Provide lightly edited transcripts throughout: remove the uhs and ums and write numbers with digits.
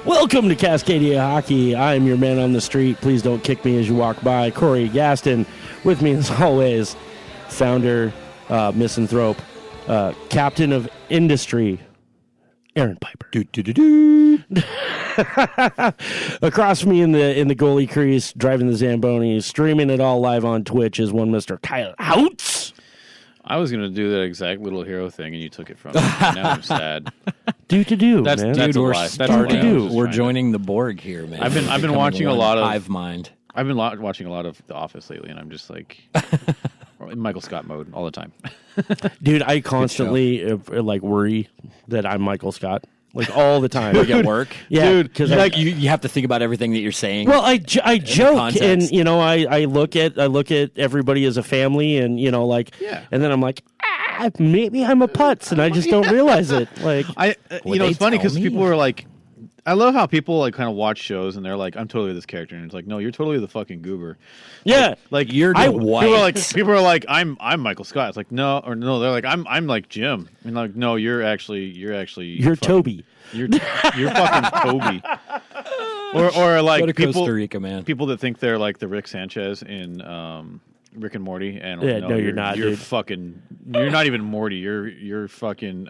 Welcome to Cascadia Hockey. I'm your man on the street. Please don't kick me as you walk by. Corey Gaston. With me as always, founder, misanthrope, captain of industry, Aaron Piper. Across from me in the goalie crease, driving the Zamboni, streaming it all live on Twitch is one Mr. Kyle Houts. I was going to do that exact Little Hero thing, and you took it from me. Now I'm sad. That's man. That's a lie. That's a lie. We're joining the Borg here, man. I've been watching a lot of hive mind. I've been watching a lot of The Office lately, and I'm just like in Michael Scott mode all the time. Dude, I constantly worry that I'm Michael Scott. Like all the time. Like at work? Yeah. Dude, because you have to think about everything that you're saying. Well, I joke and, I look at everybody as a family and, and then I'm like, maybe I'm a putz and I just don't realize it. Like, it's funny because people are like, I love how people like kind of watch shows and they're like, I'm totally this character. And it's like, no, you're totally the fucking goober. Yeah. Like you're people are like, I'm Michael Scott. It's like, no, they're like, I'm like Jim. And like, no, you're Toby. You're fucking Toby. Or like go to people, Costa Rica, man. People that think they're like the Rick Sanchez in Rick and Morty, and no, you're not. You're dude. fucking. You're not even Morty. You're fucking.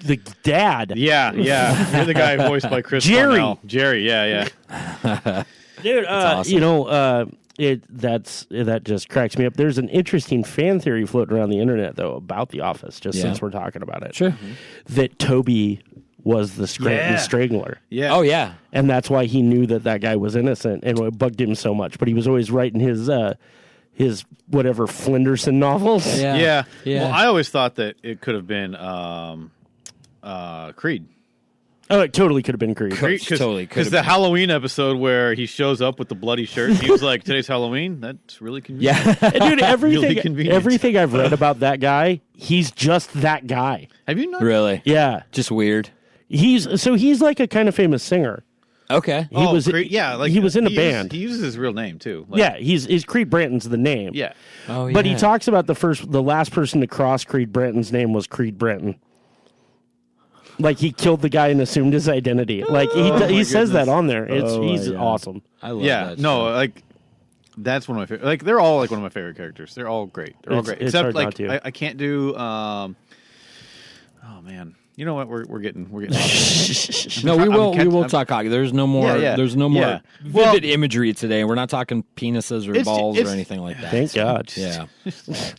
The dad. Yeah. You're the guy voiced by Chris Jerry. Cornell. Jerry. Yeah. Dude, That's awesome. That just cracks me up. There's an interesting fan theory floating around the internet though about The Office. Since we're talking about it, sure, that Toby was the strangler. Yeah. Oh yeah, and that's why he knew that guy was innocent, and it bugged him so much. But he was always writing his whatever Flinderson novels. Yeah. Well, I always thought that it could have been Creed. Oh, it totally could have been Creed. Totally could. Because the Halloween episode where he shows up with the bloody shirt, he was like, "Today's Halloween." That's really convenient. Yeah, dude. Really everything I've read about that guy, he's just that guy. Have you not? Really? Yeah. Just weird. He's like a kind of famous singer. Okay. He was in a band. He uses his real name too. He's Creed Bratton's the name. Yeah. Oh, yeah. But he talks about the last person to cross Creed Bratton's name was Creed Bratton. Like he killed the guy and assumed his identity. Like he says that on there. He's awesome. I love that. No, like that's one of my favorite. Like they're all like one of my favorite characters. They're all great. Except like I can't do. Oh man. You know what? We're getting. No, we will talk hockey. There's no more. Yeah. There's no more vivid imagery today. We're not talking penises or balls or anything like that. Thank God. Yeah.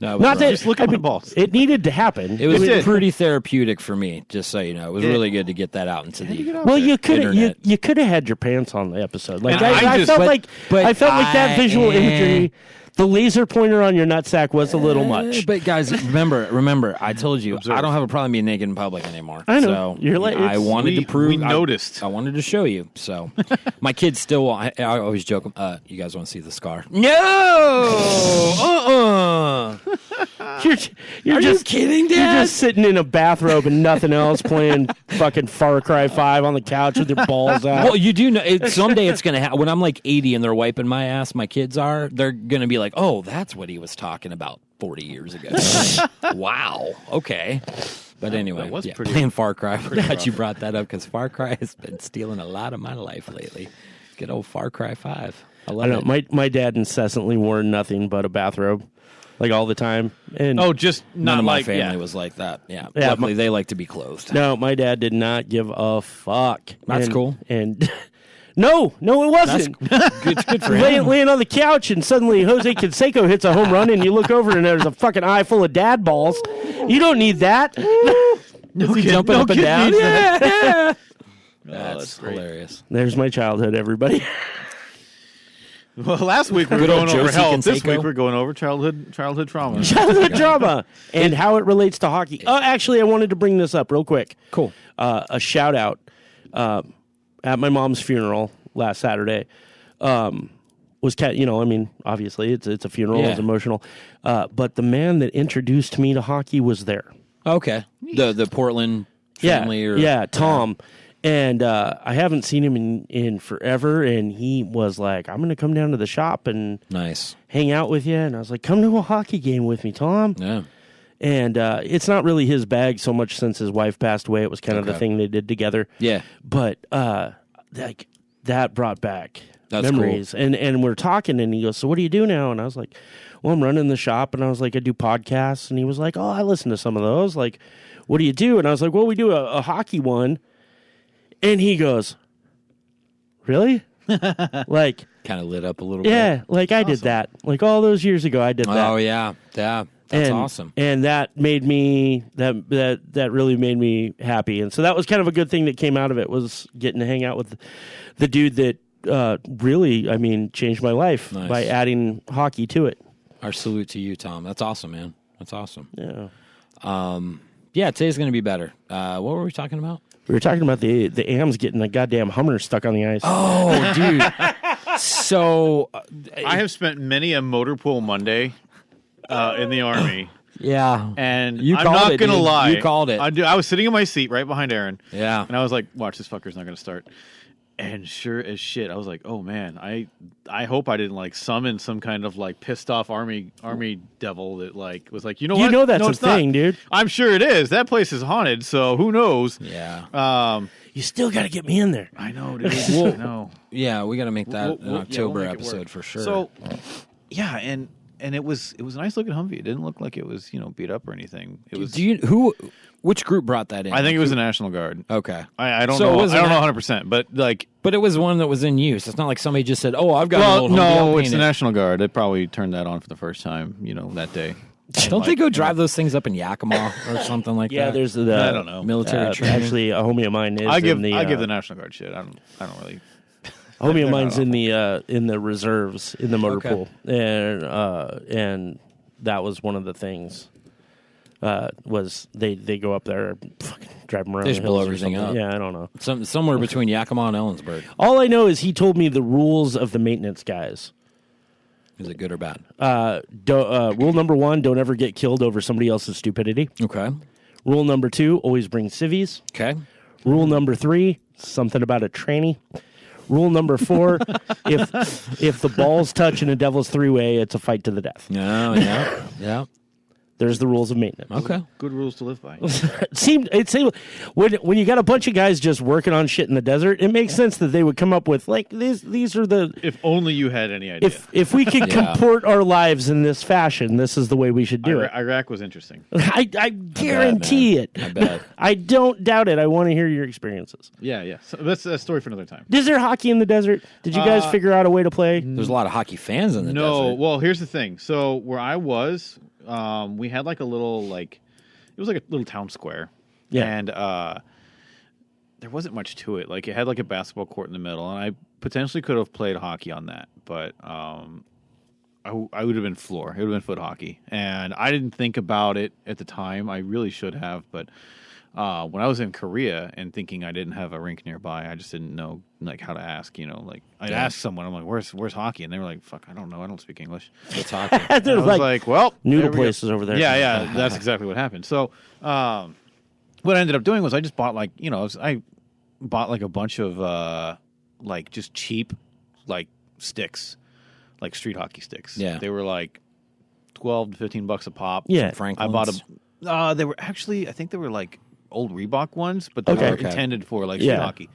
No, not that. Just look at the balls. It needed to happen. It was pretty therapeutic for me. Just so you know, it was really good to get that out into the. Well, you could have had your pants on the episode. Like I felt like that visual imagery. The laser pointer on your nutsack was a little much. But guys, remember, I told you, I don't have a problem being naked in public anymore. I know. So you're like, I wanted to prove. We noticed. I wanted to show you. So my kids still, I always joke, you guys want to see the scar? No! You're just kidding, Dad? You're just sitting in a bathrobe and nothing else playing fucking Far Cry 5 on the couch with your balls out. Well, you do know, someday it's going to happen. When I'm like 80 and they're wiping my ass, my kids are, they're going to be like, oh, that's what he was talking about 40 years ago. Wow. Okay. But anyway, playing Far Cry. I forgot you brought that up because Far Cry has been stealing a lot of my life lately. Good old Far Cry 5. I love it. My dad incessantly wore nothing but a bathrobe. Like all the time. And just none of my family was like that. Yeah. Luckily, they like to be clothed. No, my dad did not give a fuck. That's cool. And no, it wasn't. It's good for him. Laying on the couch, and suddenly Jose Canseco hits a home run, and you look over, and there's a fucking eye full of dad balls. You don't need that. Jumping up and down. Yeah. That's hilarious. There's my childhood, everybody. Well, last week we were going over health. This week we're going over childhood trauma. Childhood trauma and how it relates to hockey. Oh, actually, I wanted to bring this up real quick. Cool. A shout out at my mom's funeral last Saturday. Was obviously it's a funeral. It's emotional. But the man that introduced me to hockey was there. Okay. The Portland family. Tom. And I haven't seen him in forever, and he was like, I'm going to come down to the shop and hang out with you. And I was like, come to a hockey game with me, Tom. Yeah. And it's not really his bag so much since his wife passed away. It was kind of the thing they did together. Yeah. But like that brought back That's memories. Cool. And we're talking, and he goes, "So what do you do now?" And I was like, "Well, I'm running the shop." And I was like, "I do podcasts." And he was like, "Oh, I listen to some of those. Like, what do you do?" And I was like, "Well, we do a hockey one." And he goes, "Really?" Like, kind of lit up a little bit. Yeah, like I did that. Like all those years ago, I did that. Oh yeah. That's awesome. And that made me that really made me happy. And so that was kind of a good thing that came out of it, was getting to hang out with the dude that really, I mean, changed my life by adding hockey to it. Our salute to you, Tom. That's awesome, man. That's awesome. Yeah. Yeah, today's going to be better. What were we talking about? We were talking about the AMs getting a goddamn Hummer stuck on the ice. Oh, dude. So I have spent many a motor pool Monday in the Army. Yeah. And I'm not going to lie. You called it. I was sitting in my seat right behind Aaron. Yeah. And I was like, watch, this fucker's not going to start. And sure as shit, I was like, oh man, I hope I didn't like summon some kind of like pissed off army devil that like was like, you know what? You know that's no, a thing, dude. I'm sure it is. That place is haunted, so who knows? Yeah. You still got to get me in there. I know, dude. I know. Yeah, we got to make that an October episode for sure. So, yeah, and it was a nice looking Humvee. It didn't look like it was beat up or anything. It was. Which group brought that in? I think it was the National Guard. Okay, I don't know. I don't know 100%, but like. But it was one that was in use. It's not like somebody just said, "Oh, I've got." Well, no, it's the National Guard. They probably turned that on for the first time, that day. Don't they go drive those things up in Yakima or something like that? Yeah, there's I don't know. Military training. Actually, a homie of mine is. I give the National Guard shit. I don't really. A homie of mine's in the reserves in the motor pool, and that was one of the things. Was they go up there, fucking drive them around, they just blow everything up. Yeah, I don't know. Somewhere between Yakima and Ellensburg. All I know is he told me the rules of the maintenance guys. Is it good or bad? Rule number 1: don't ever get killed over somebody else's stupidity. Okay. Rule number 2: always bring civvies. Okay. Rule number 3: something about a tranny. Rule number 4: if the balls touch in a devil's three-way, it's a fight to the death. No, yeah. There's the rules of maintenance. Okay. Good rules to live by. It seemed when you got a bunch of guys just working on shit in the desert, it makes sense that they would come up with like these are the. If only you had any idea. If we could comport our lives in this fashion, this is the way we should do it. Iraq was interesting. I guarantee it. I bet. I don't doubt it. I want to hear your experiences. Yeah. So that's a story for another time. Is there hockey in the desert? Did you guys figure out a way to play? There's a lot of hockey fans in the desert. No. Well, here's the thing. So where I was. We had like a little it was like a little town square, and there wasn't much to it. Like it had like a basketball court in the middle, and I potentially could have played hockey on that, but I would have been floor. It would have been foot hockey, and I didn't think about it at the time. I really should have, but when I was in Korea and thinking I didn't have a rink nearby, I just didn't know like how to ask. Like I'd ask someone, I'm like, "Where's hocky?" And they were like, "Fuck, I don't know. I don't speak English." It's hockey. I was like, "Well, noodle places over there." Yeah, that's exactly what happened. So, what I ended up doing was I just bought I bought like a bunch of like just cheap like sticks, like street hockey sticks. Yeah, they were like $12 to $15 a pop. Yeah, Franklin's. I bought they were actually I think they were like old Reebok ones, but they were intended for like street hockey.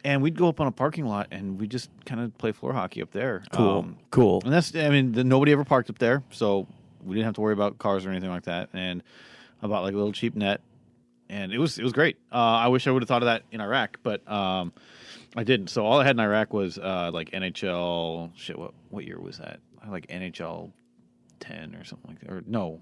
And we'd go up on a parking lot and we'd just kind of play floor hockey up there. Cool. And nobody ever parked up there, so we didn't have to worry about cars or anything like that. And I bought like a little cheap net, and it was great. I wish I would have thought of that in Iraq, but I didn't. So all I had in Iraq was like NHL. Shit, what year was that? Like NHL 10 or something like that. Or no.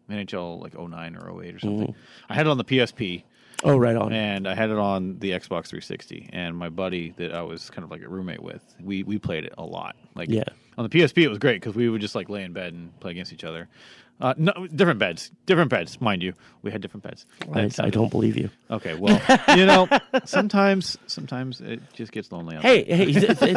NHL like 09 or 08 or something. I had it on the PSP. Oh, right on. And I had it on the Xbox 360. And my buddy that I was kind of like a roommate with, we played it a lot. Like on the PSP, it was great because we would just like lay in bed and play against each other. No, different beds, mind you. We had different beds. I don't believe you. Okay, well, sometimes it just gets lonely out there. Hey,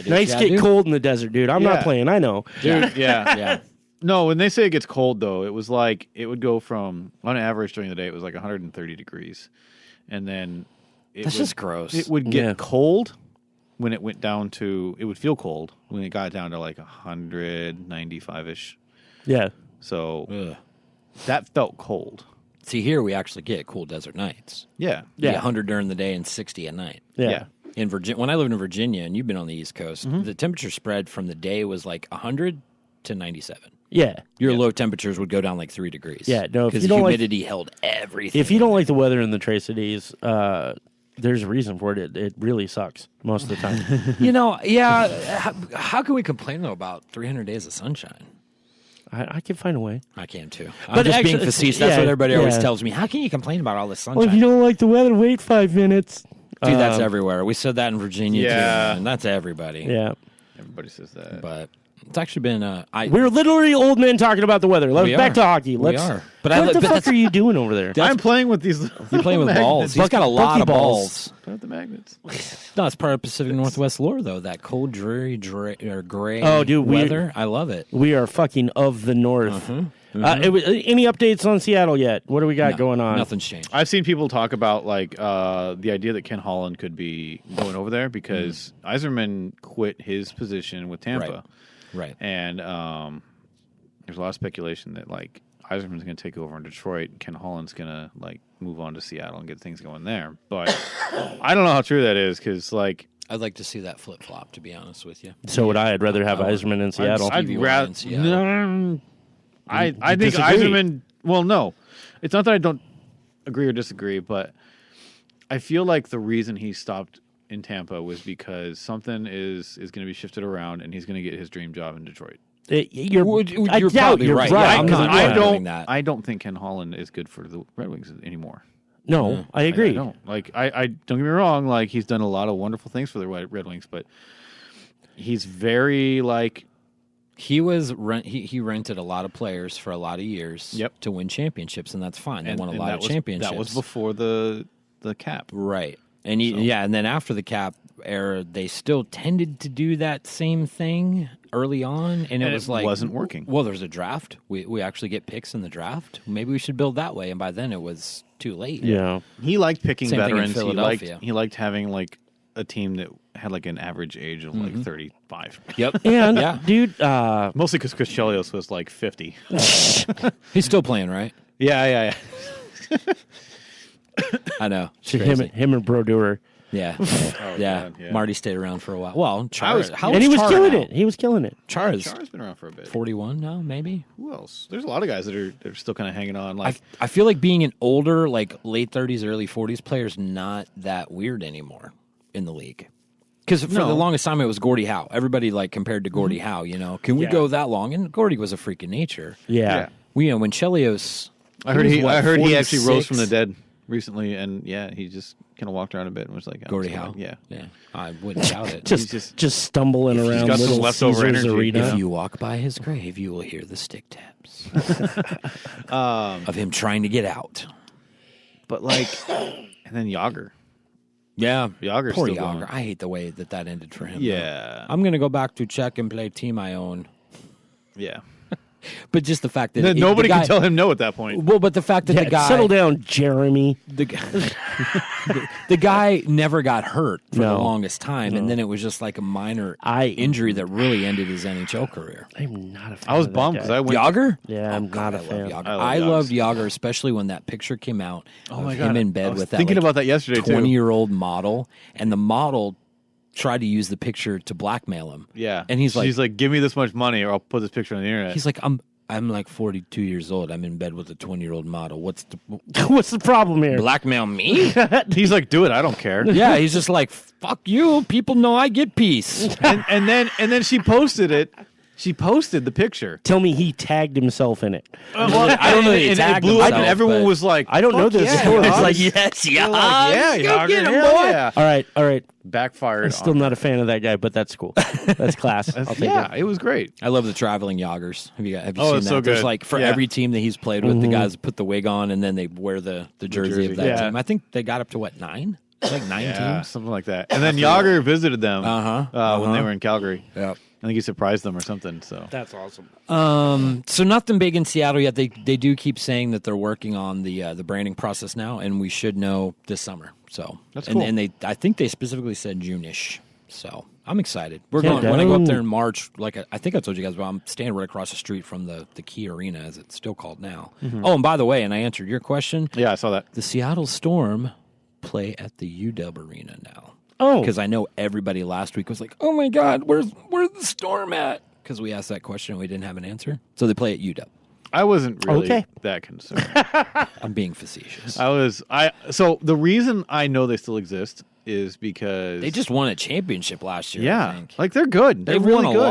nights get cold in the desert, dude. I'm not playing. I know, dude. Yeah. No, when they say it gets cold, though, it was like it would go from, on average during the day, it was like 130 degrees. And then that's just gross. It would get cold when it went down to, it would feel cold when it got down to like 195-ish. Yeah. So that felt cold. See, here we actually get cool desert nights. Yeah. 100 during the day and 60 at night. Yeah. in Virginia. When I lived in Virginia, and you've been on the East Coast, the temperature spread from the day was like 100 to 97. Yeah. Your low temperatures would go down like 3 degrees. Yeah, no, if because you the don't humidity held everything. If you don't like the weather in the Tri-Cities, there's a reason for it. It really sucks most of the time. How can we complain though about 300 days of sunshine? I can find a way. I can too. But I'm just actually, being facetious. That's yeah, what everybody always yeah. tells me. How can you complain about all this sunshine? Well, if you don't like the weather, wait 5 minutes. Dude, that's everywhere. We said that in Virginia too, Yeah. and that's everybody. Yeah. Everybody says that. But it's actually been We're literally old men talking about the weather. Let's We back are. to hockey. We Let's, are. But But what the fuck that's- are you doing over there? I'm playing with these. You're playing with balls. He's got a lot of balls. Play with the magnets. No, it's part of Pacific Northwest lore, though. That cold, dreary, gray Oh, dude, weather. I love it. We are fucking of the north. Any updates on Seattle yet? What do we got going on? Nothing's changed. I've seen people talk about like the idea that Ken Holland could be going over there because Yzerman quit his position with Tampa, Right. and there's a lot of speculation that like Yzerman's going to take over in Detroit, and Ken Holland's going to like move on to Seattle and get things going there. But I don't know how true that is because like I'd like to see that flip flop. To be honest with you, So would I. I'd rather have Yzerman in Seattle. I'd Stevie rather. Wonder in Seattle. No, I think disagree? Yzerman. Well, no, it's not that I don't agree or disagree, but I feel like the reason he stopped in Tampa was because something is going to be shifted around, and he's going to get his dream job in Detroit. You're I doubt probably you're right. right. Yeah, I'm because not- I doing don't. that. I don't think Ken Holland is good for the Red Wings anymore. No, I agree. I don't like. I don't get me wrong. Like he's done a lot of wonderful things for the Red Wings, but he's very like. He was he rented a lot of players for a lot of years Yep. to win championships, and that's fine. They won a lot of that championships. That was before the cap. Right. And and then after the cap era, they still tended to do that same thing early on, and it was like wasn't working. Well, there's a draft. We actually get picks in the draft. Maybe we should build that way. And by then, it was too late. Yeah. He liked picking Same thing in veterans. Philadelphia. He liked having like a team that had like an average age of like 35. Yep. And, Yeah. dude, Mostly because Chris Chelios was like 50. He's still playing, right? Yeah. I know. It's him crazy. and Brodeur. Yeah. God, yeah. Marty stayed around for a while. Well, Chara, And he was killing it. He was killing it. Chara's Chara's been around for a bit. 41 now, maybe. Who else? There's a lot of guys that are still kind of hanging on. Like I feel like being an older, like late 30s, early 40s player is not that weird anymore in the league. Because for the longest time, it was Gordie Howe. Everybody like compared to Gordie Howe. You know, can we go that long? And Gordie was a freak of nature. Yeah. When Chelios, I heard he actually rose 46? from the dead recently, and he just kind of walked around a bit and was like, Gordie so, Howe. yeah. I wouldn't doubt it. Just stumbling around got some Little leftover Caesars energy, Arena. If you walk by his grave, you will hear the stick taps of him trying to get out. But like, and then Yager. Yeah, Yager's poor still Yager. going. I hate the way that ended for him. Yeah. I'm going to go back to Czech and play team I own. Yeah. But just the fact that Nobody the guy, can tell him no at that point. Well, but the fact that Yeah, the guy settle down, Jeremy. the guy never got hurt for the No. longest time, and then it was just like a minor injury that really ended his NHL career. I'm not a fan. I was of that bummed guy. because I went. Yager? Yeah, I'm not a I love fan. Yager. I love loved Yager, especially when that picture came out of my him God. in I bed was with that thinking about that yesterday, too. 20-year-old model, and the model tried to use the picture to blackmail him. Yeah. And he's like, give me this much money or I'll put this picture on the internet. he's like, I'm like 42 years old. I'm in bed with a 20-year-old model. What's the What's the problem here? blackmail me? He's like, do it. I don't care. Yeah, he's just like, fuck you. People know I get peace. and then she posted it. She posted the picture. Tell me he tagged himself in it. I don't know that he And it tagged blew up, and himself, everyone but- was like, I don't know "Fuck this yeah, story. It's Yager." like, yes, They're yeah. like, yeah, Go Yager, get him, hell boy. yeah. All right. Backfired. I'm still not a fan of that guy, but that's cool. That's class. I'll take Yeah, it. it was great. I love the traveling Yagers. Have you Oh, seen it's that? so There's good. like for Yeah. every team that he's played with, the guys put the wig on and then they wear the jersey of that Yeah. team. I think they got up to what, 9? Like 9 Yeah, teams. something like that. And then Yager visited them Uh-huh. when they were in Calgary. Yeah. I think he surprised them or something. So That's awesome. So nothing big in Seattle yet. They do keep saying that they're working on the branding process now, and we should know this summer. So That's cool. And I think they specifically said June-ish. So I'm excited. We're Yeah, going when I go up there down. in March. Like I think I told you guys, well, I'm staying right across the street from the Key Arena, as it's still called now. Oh, and by the way, and I answered your question. yeah, I saw that. The Seattle Storm play at the UW Arena now. Oh. Because I know everybody last week was like, "Oh my God, where's the Storm at?" Because we asked that question and we didn't have an answer. So they play at UW. I wasn't really that concerned. I'm being facetious. So the reason I know they still exist is because They just won a championship last year. I yeah, think. like they're good. They're They've really won a good.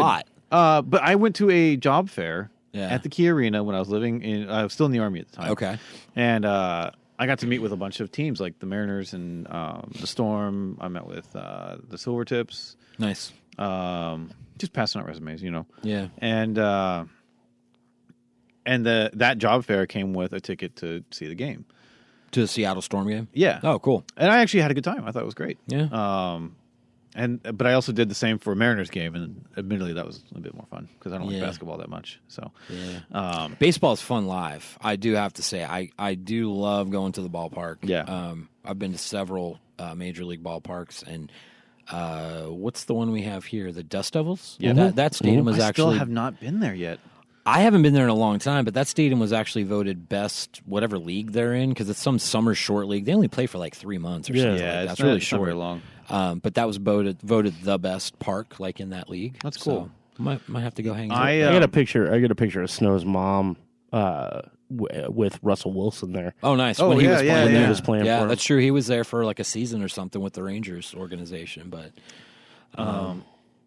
lot. But I went to a job fair Yeah. at the Key Arena when I was living in. I was still in the Army at the time. Okay. And I got to meet with a bunch of teams like the Mariners and the Storm. I met with the Silvertips. Nice. Just passing out resumes, you know. Yeah. And that job fair came with a ticket to see the game. To the Seattle Storm game? Yeah. Oh, cool. And I actually had a good time. I thought it was great. Yeah. But I also did the same for a Mariners game, and admittedly that was a bit more fun because I don't like basketball that much. So, baseball is fun live. I do have to say, I do love going to the ballpark. Yeah. I've been to several major league ballparks, and what's the one we have here? The Dust Devils. Yeah. That stadium was I actually. still have not been there yet. I haven't been there in a long time, but that stadium was actually voted best whatever league they're in because it's some summer short league. They only play for like 3 months or something. Yeah, like that. it's really not short. very long. But that was voted the best park like in that league. That's cool. So, might have to go hang out. I got a picture. I got a picture of Snow's mom with Russell Wilson there. Oh, nice. Oh, when he yeah, was yeah, playing When there. he was playing Yeah, for him. that's true. He was there for like a season or something with the Rangers organization. But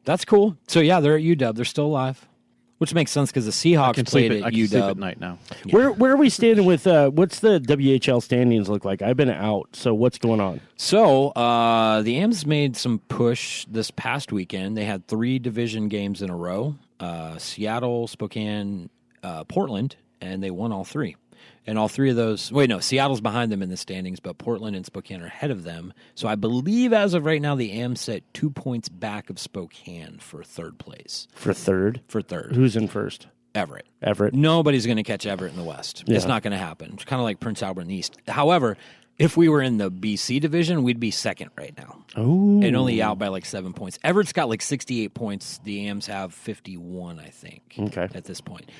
that's cool. So, yeah, they're at UW. They're still alive, which makes sense because the Seahawks I played can at sleep UW. at night now. Where are we standing with what's the WHL standings look like? I've been out, so what's going on? So the Ams made some push this past weekend. They had 3 division games in a row: Seattle, Spokane, Portland, and they won all 3. And all 3 of those, Seattle's behind them in the standings, but Portland and Spokane are ahead of them. So I believe as of right now, the Ams set 2 points back of Spokane for 3rd place. For third? For 3rd, Who's in first? Everett. Everett. Nobody's going to catch Everett in the West. Yeah. It's not going to happen. It's kind of like Prince Albert in the East. However, if we were in the BC division, we'd be 2nd right now. Oh. And only out by like 7 points. Everett's got like 68 points. The Ams have 51, I think, at this point.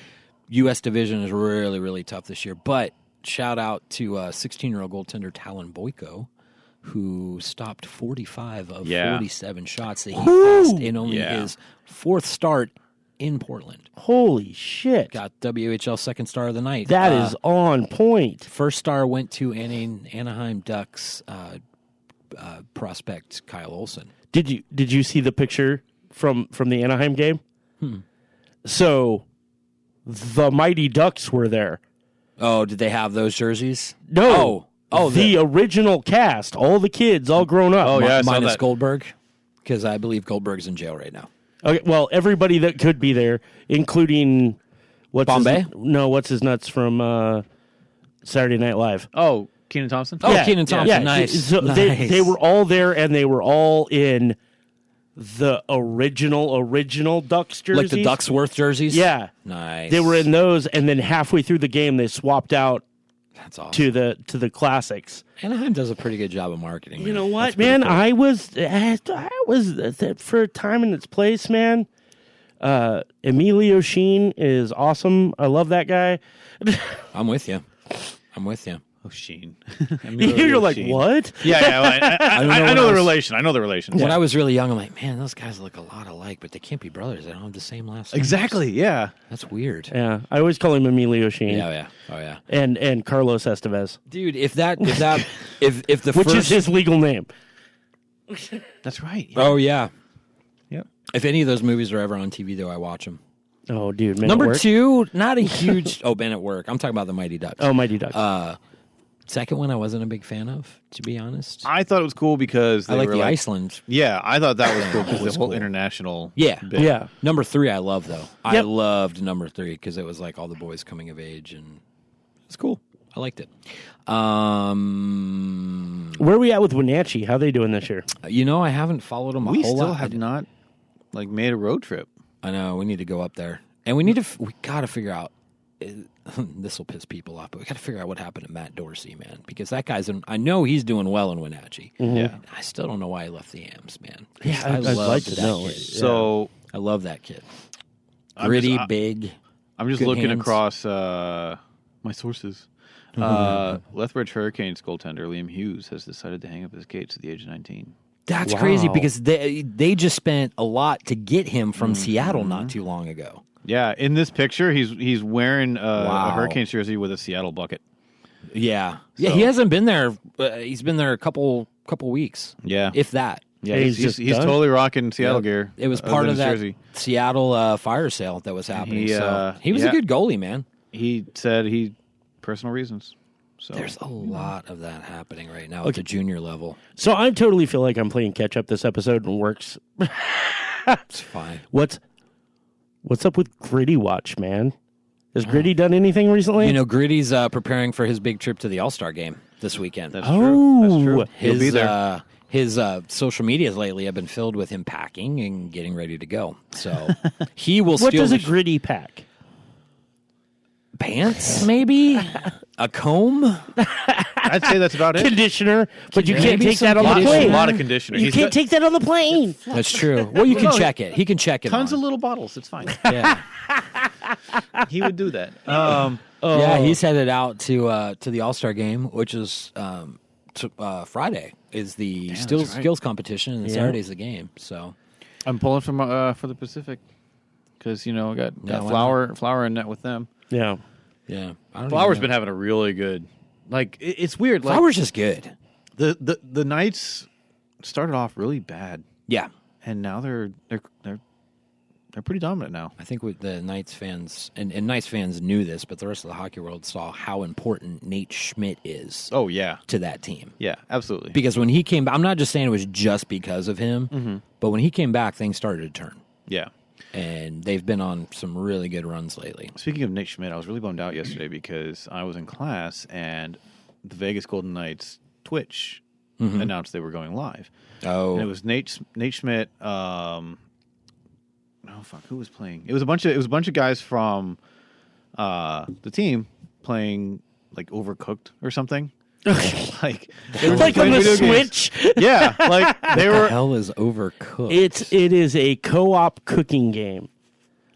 U.S. division is really, really tough this year. But shout out to 16-year-old goaltender Talon Boyko, who stopped 45 of 47 shots that he faced in only his 4th start in Portland. Holy shit. Got WHL 2nd star of the night. That is on point. First star went to Anaheim Ducks prospect Kyle Olson. Did you see the picture from the Anaheim game? So the Mighty Ducks were there. Oh, did they have those jerseys? No. The original cast, all the kids, all grown up. Oh, yeah, I saw minus that. Goldberg, because I believe Goldberg's in jail right now. Okay, well, everybody that could be there, including Bombay? What's his nuts from Saturday Night Live? Oh, Keenan Thompson? Oh, Keenan Thompson, Yeah, nice. So nice. they were all there, and they were all in the original Ducks jerseys. like the Ducksworth jerseys? Yeah. Nice. They were in those, and then halfway through the game, they swapped out That's awesome. to the classics. Anaheim does a pretty good job of marketing. You know man. what, That's pretty man? cool. I was for a time in its place, man. Emilio Sheen is awesome. I love that guy. I'm with you. Oh, Sheen. You're like, what? Yeah, well, I know the relation. I know the relation. When I was really young, I'm like, man, those guys look a lot alike, but they can't be brothers. They don't have the same last name. Exactly, yeah. That's weird. Yeah, I always call him Emilio Sheen. Yeah. Oh yeah. And Carlos Estevez, Dude, if the which first is his legal name. That's right. Yeah. Oh yeah. Yep. If any of those movies are ever on TV, though, I watch them. Oh, dude. Men at Number Work? 2, not a huge. Men at Work. I'm talking about the Mighty Ducks. Oh, Mighty Ducks. Second one, I wasn't a big fan of, to be honest. I thought it was cool because I they like were the like, Iceland. Yeah, I thought that was cool because was the whole cool. international Yeah. bit. yeah. Number 3, I love though. I Yep. loved number 3 because it was like all the boys coming of age, and it's cool. I liked it. Where are we at with Wenatchee? How are they doing this year? I haven't followed them a We whole still lot. have not made a road trip. I know we need to go up there, and we got to figure out. This will piss people off, but we got to figure out what happened to Matt Dorsey, man, because that guy's. I know he's doing well in Wenatchee. Yeah. I still don't know why he left the Ams, man. Yeah, I I'd love like to that know. kid. So I love that kid. I'm Gritty, just- big. I'm just Good looking hands. across my sources. Lethbridge Hurricanes goaltender Liam Hughes has decided to hang up his skates at the age of 19. That's crazy because they just spent a lot to get him from Seattle not too long ago. Yeah, in this picture, he's wearing a Hurricanes jersey with a Seattle bucket. Yeah, yeah. He hasn't been there. He's been there a couple weeks. Yeah, if that. Yeah, he's totally rocking Seattle gear. It was part of that jersey. Seattle fire sale that was happening. He was a good goalie, man. He said personal reasons. So there's a lot of that happening right now at the junior level. So I totally feel like I'm playing catch up this episode and works. It's fine. What's up with Gritty Watch, man? Has Gritty done anything recently? You know, Gritty's preparing for his big trip to the All-Star game this weekend. That's true. That's true. He'll be there. His social medias lately have been filled with him packing and getting ready to go. So he will. What does a Gritty pack? Pants, maybe a comb. I'd say that's about it. Conditioner, but you can't take that on the plane. A lot of conditioner. You can't take that on the plane. That's true. Well, you can check it. He can check it. Tons of little bottles. It's fine. Yeah, he would do that. Yeah, he's headed out to the All-Star game, which is Friday. Is the skills competition, and Saturday's the game. So I'm pulling for the Pacific because I got Flower in net with them. Yeah. Yeah, Flower's been having a really good. It's weird. Flower's just good. The Knights started off really bad. Yeah, and now they're pretty dominant now. I think with the Knights fans and Knights fans knew this, but the rest of the hockey world saw how important Nate Schmidt is. Oh yeah, to that team. Yeah, absolutely. Because when he came back, I'm not just saying it was just because of him, but when he came back, things started to turn. Yeah. And they've been on some really good runs lately. Speaking of Nate Schmidt, I was really bummed out yesterday because I was in class and the Vegas Golden Knights Twitch announced they were going live. Oh, and it was Nate Schmidt. Who was playing? It was a bunch of guys from the team playing like Overcooked or something. Like on the Switch. Yeah, they were. What the hell is Overcooked? It is a co-op cooking game.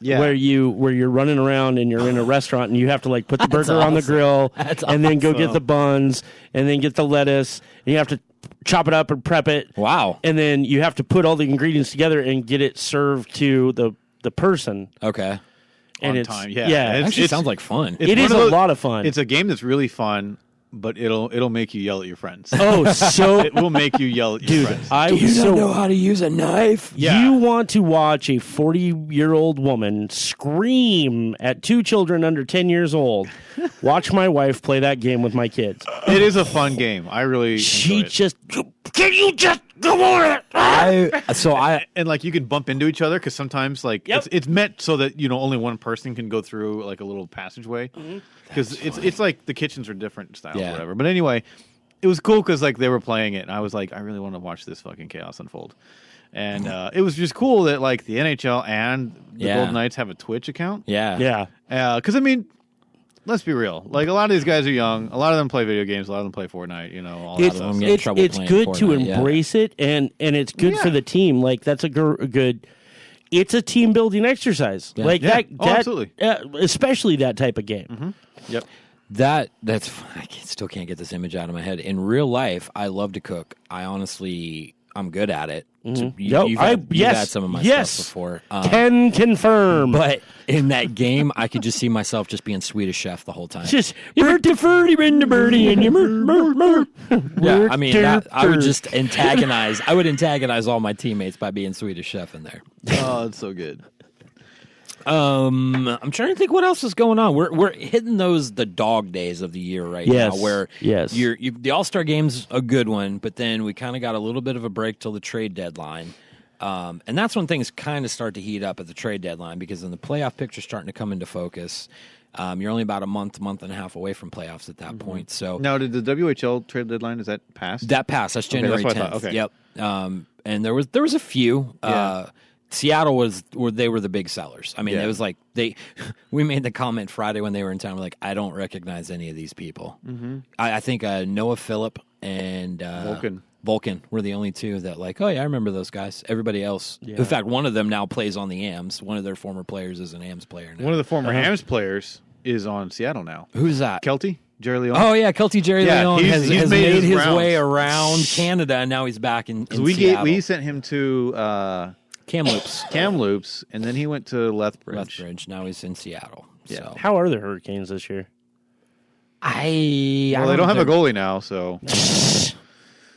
Yeah. Where you're running around and you're in a restaurant and you have to put the burger on the grill and then go get the buns and then get the lettuce and you have to chop it up and prep it. Wow. And then you have to put all the ingredients together and get it served to the person. Okay. And on time. It actually sounds like fun. It is a lot of fun. It's a game that's really fun. But it'll make you yell at your friends. Oh, so it will make you yell at your friends. Do you not know how to use a knife? Yeah. You want to watch a 40-year-old woman scream at two children under 10 years old? Watch my wife play that game with my kids. It is a fun game. I really. Can you just come over it? And you can bump into each other because sometimes it's meant so that only one person can go through a little passageway. Because it's like the kitchens are different styles or whatever. But anyway, it was cool because they were playing it, and I was like, I really want to watch this fucking chaos unfold. And it was just cool that the NHL and the Golden Knights have a Twitch account. Yeah. Because let's be real. A lot of these guys are young. A lot of them play video games. A lot of them play Fortnite. All that stuff. It's good to embrace it, and it's good for the team. That's a good. It's a team building exercise. That absolutely. Especially that type of game. Mm-hmm. Yep. That's I still can't get this image out of my head. In real life, I love to cook. I'm good at it. Mm-hmm. You've had some of my stuff before. Can confirm. But in that game, I could just see myself just being Swedish Chef the whole time. Just birdie and you Yeah, I mean, I would just antagonize. I would antagonize all my teammates by being Swedish Chef in there. Oh, it's so good. I'm trying to think what else is going on. We're hitting the dog days of the year now, where the All-Star game's a good one, but then we kind of got a little bit of a break till the trade deadline. And that's when things kind of start to heat up at the trade deadline because then the playoff picture's starting to come into focus. You're only about a month and a half away from playoffs at that point. So now, did the WHL trade deadline, is that passed? That passed. That's January 10th. Okay. Yep. And there was a few. Seattle they were the big sellers. I mean, it was we made the comment Friday when they were in town. We're like, I don't recognize any of these people. Mm-hmm. I think Noah Phillip and Vulcan were the only two that oh yeah, I remember those guys. Everybody else, in fact, one of them now plays on the AMs. One of their former players is an AMs player now. One of the former AMs players is on Seattle now. Who's that? Kelty. Jerry Leone. Oh yeah, Kelty Jerry Leone he's has made his rounds. way around Canada, and now he's back in Seattle. We sent him to Kamloops, and then he went to Lethbridge. Now he's in Seattle. Yeah. So. How are the Hurricanes this year? They don't have a goalie now, so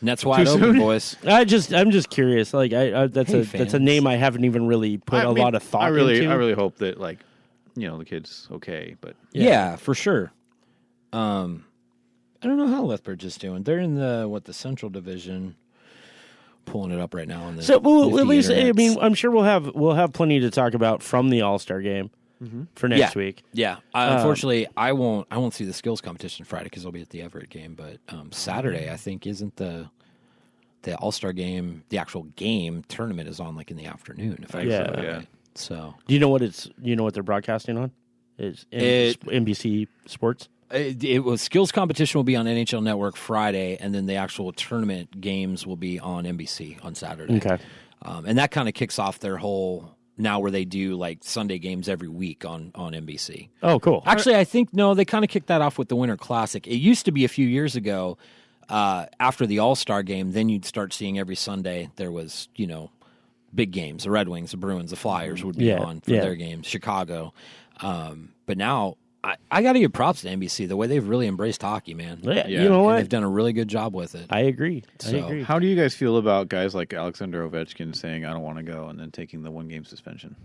Net's wide open, boys. I'm just curious. Like, that's a name I haven't even really put a lot of thought into. I really hope that, like, the kid's okay, but yeah for sure. I don't know how Lethbridge is doing. They're in the Central Division. Pulling it up right now. At least I mean, I'm sure we'll have plenty to talk about from the All-Star game for next week. Yeah. Unfortunately, I won't see the skills competition Friday because I'll be at the Everett game. But Saturday, I think, isn't the All-Star game, the actual game tournament is on like in the afternoon. If I remember right. So do you know what they're broadcasting on? It's NBC Sports. It was skills competition will be on NHL Network Friday, and then the actual tournament games will be on NBC on Saturday. Okay, and that kind of kicks off their whole now where they do like Sunday games every week on NBC. Oh, cool. Actually, I think they kind of kicked that off with the Winter Classic. It used to be a few years ago after the All-Star game. Then you'd start seeing every Sunday there was big games. The Red Wings, the Bruins, the Flyers would be on for their games. Chicago, but now. I got to give props to NBC, the way they've really embraced hockey, man. Yeah. You know what? And they've done a really good job with it. I agree. How do you guys feel about guys like Alexander Ovechkin saying, I don't want to go, and then taking the 1-game suspension?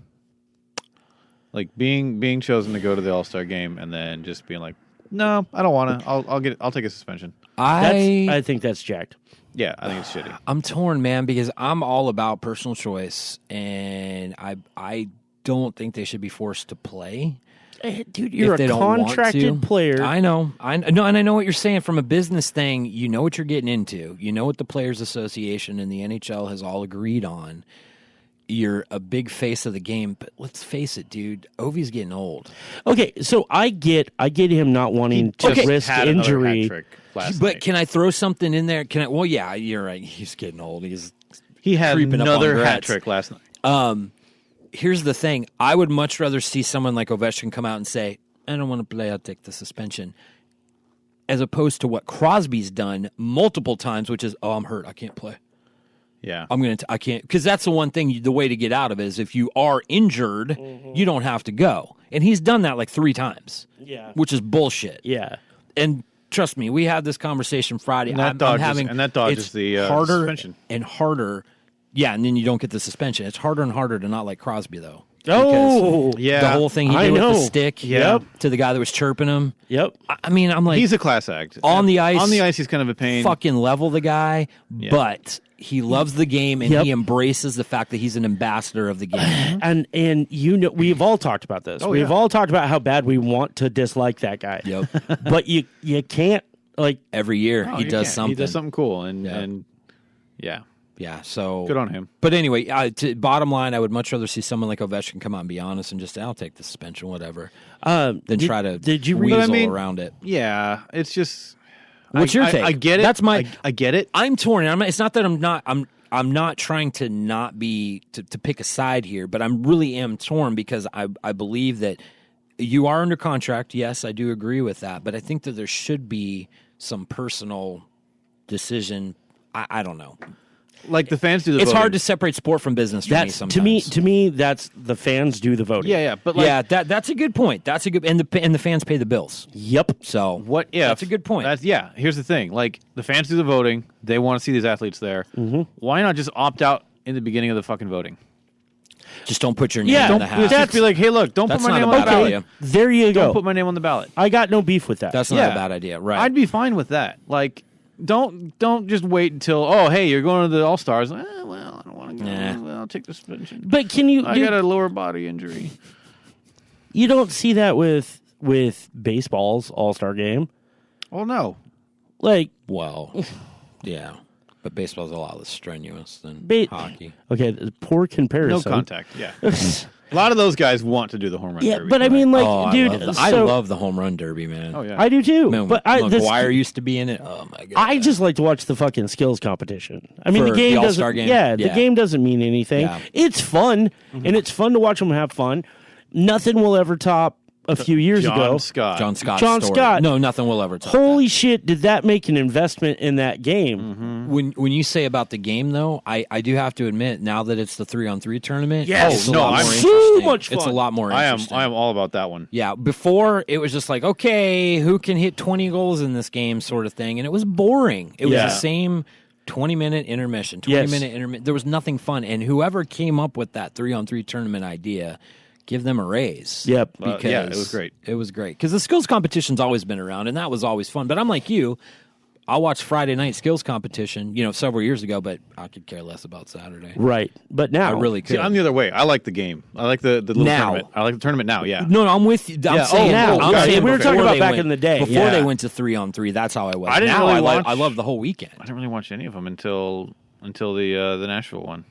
Like being chosen to go to the All-Star game and then just being like, no, I don't want to. I'll take a suspension. I think that's jacked. Yeah, I think it's shitty. I'm torn, man, because I'm all about personal choice, and I don't think they should be forced to play. Dude, you're a contracted player. I know, and I know what you're saying from a business thing. You know what you're getting into. You know what the Players Association and the NHL has all agreed on. You're a big face of the game, but let's face it, dude. Ovi's getting old. Okay, so I get him not wanting to risk injury. But can I throw something in there? Can I? Well, yeah, you're right. He's getting old. He had another hat trick last night. Here's the thing. I would much rather see someone like Ovechkin come out and say, I don't want to play, I'll take the suspension, as opposed to what Crosby's done multiple times, which is, I'm hurt, I can't play. Yeah. I can't, because that's the one thing, the way to get out of it is if you are injured, you don't have to go. And he's done that like 3 times. Yeah. Which is bullshit. Yeah. And trust me, we had this conversation Friday. And that dodges the harder suspension. And harder. Yeah, and then you don't get the suspension. It's harder and harder to not like Crosby, though. Oh, yeah. The whole thing he did with the stick to the guy that was chirping him. Yep. I mean, I'm like... He's a class act. On the ice... On the ice, he's kind of a pain. Fucking level the guy, but he loves the game, and he embraces the fact that he's an ambassador of the game. And we've all talked about this. We've all talked about how bad we want to dislike that guy. Yep. But you can't, like... Every year, he does something. He does something cool, and yeah. Yeah, so good on him. But anyway, bottom line, I would much rather see someone like Ovechkin come out and be honest and just, I'll take the suspension, whatever, than try to weasel around it. Yeah, it's just. What's your take? I get it. That's my. I get it. I'm torn. It's not that I'm not trying to not be to pick a side here, but I really am torn because I believe that you are under contract. Yes, I do agree with that, but I think that there should be some personal decision. I don't know. Like the fans do the voting. It's hard to separate sport from business for me sometimes. To me, that's the fans do the voting. Yeah, but that's a good point. That's a good and the fans pay the bills. Yep. So what if that's a good point. Here's the thing. Like the fans do the voting. They want to see these athletes there. Mm-hmm. Why not just opt out in the beginning of the fucking voting? Just don't put your name in the hat. Just be like, hey, look, don't put my name on the ballot. Idea. There you go. Don't put my name on the ballot. I got no beef with that. That's not a bad idea, right? I'd be fine with that. Like. Don't just wait until hey, you're going to the All Stars. Well, I don't want to go. Well, I'll take the suspension. But can you? I got a lower body injury. You don't see that with baseball's All Star game. Well, no. Yeah, but baseball's a lot less strenuous than hockey. Okay, poor comparison. No contact. Yeah. A lot of those guys want to do the home run derby. Yeah, but I mean, dude, I love the home run derby, man. Oh, yeah. I do too. Man, but McGuire used to be in it. Oh, my God. I just like to watch the fucking skills competition. I mean, the game All-Star game? Yeah, the game doesn't mean anything. Yeah. It's fun, and it's fun to watch them have fun. Nothing will ever top a few years ago. John Scott. No, nothing will ever top Holy that. shit, did that make an investment in that game? When you say about the game, though, I do have to admit, now that it's the 3-on-3 tournament, yes, it's a lot more so interesting. much fun. It's a lot more interesting. I am all about that one. Yeah, before it was just like, okay, who can hit 20 goals in this game sort of thing, and it was boring. It was the same 20-minute intermission, 20-minute intermission. There was nothing fun, and whoever came up with that 3-on-3 tournament idea, give them a raise. Yep. Because yeah, it was great. It was great. Because the skills competition's always been around, and that was always fun. But I'm like you. I watched Friday night skills competition, several years ago, but I could care less about Saturday. Right. But now. I really could. See, I'm the other way. I like the game. I like the little now. tournament. I like the tournament now, yeah. No, I'm with you. I'm saying now. I'm saying we were talking about back in the day. Before they went to 3-on-3, that's how I was. I didn't now really I love the whole weekend. I didn't really watch any of them until the Nashville one.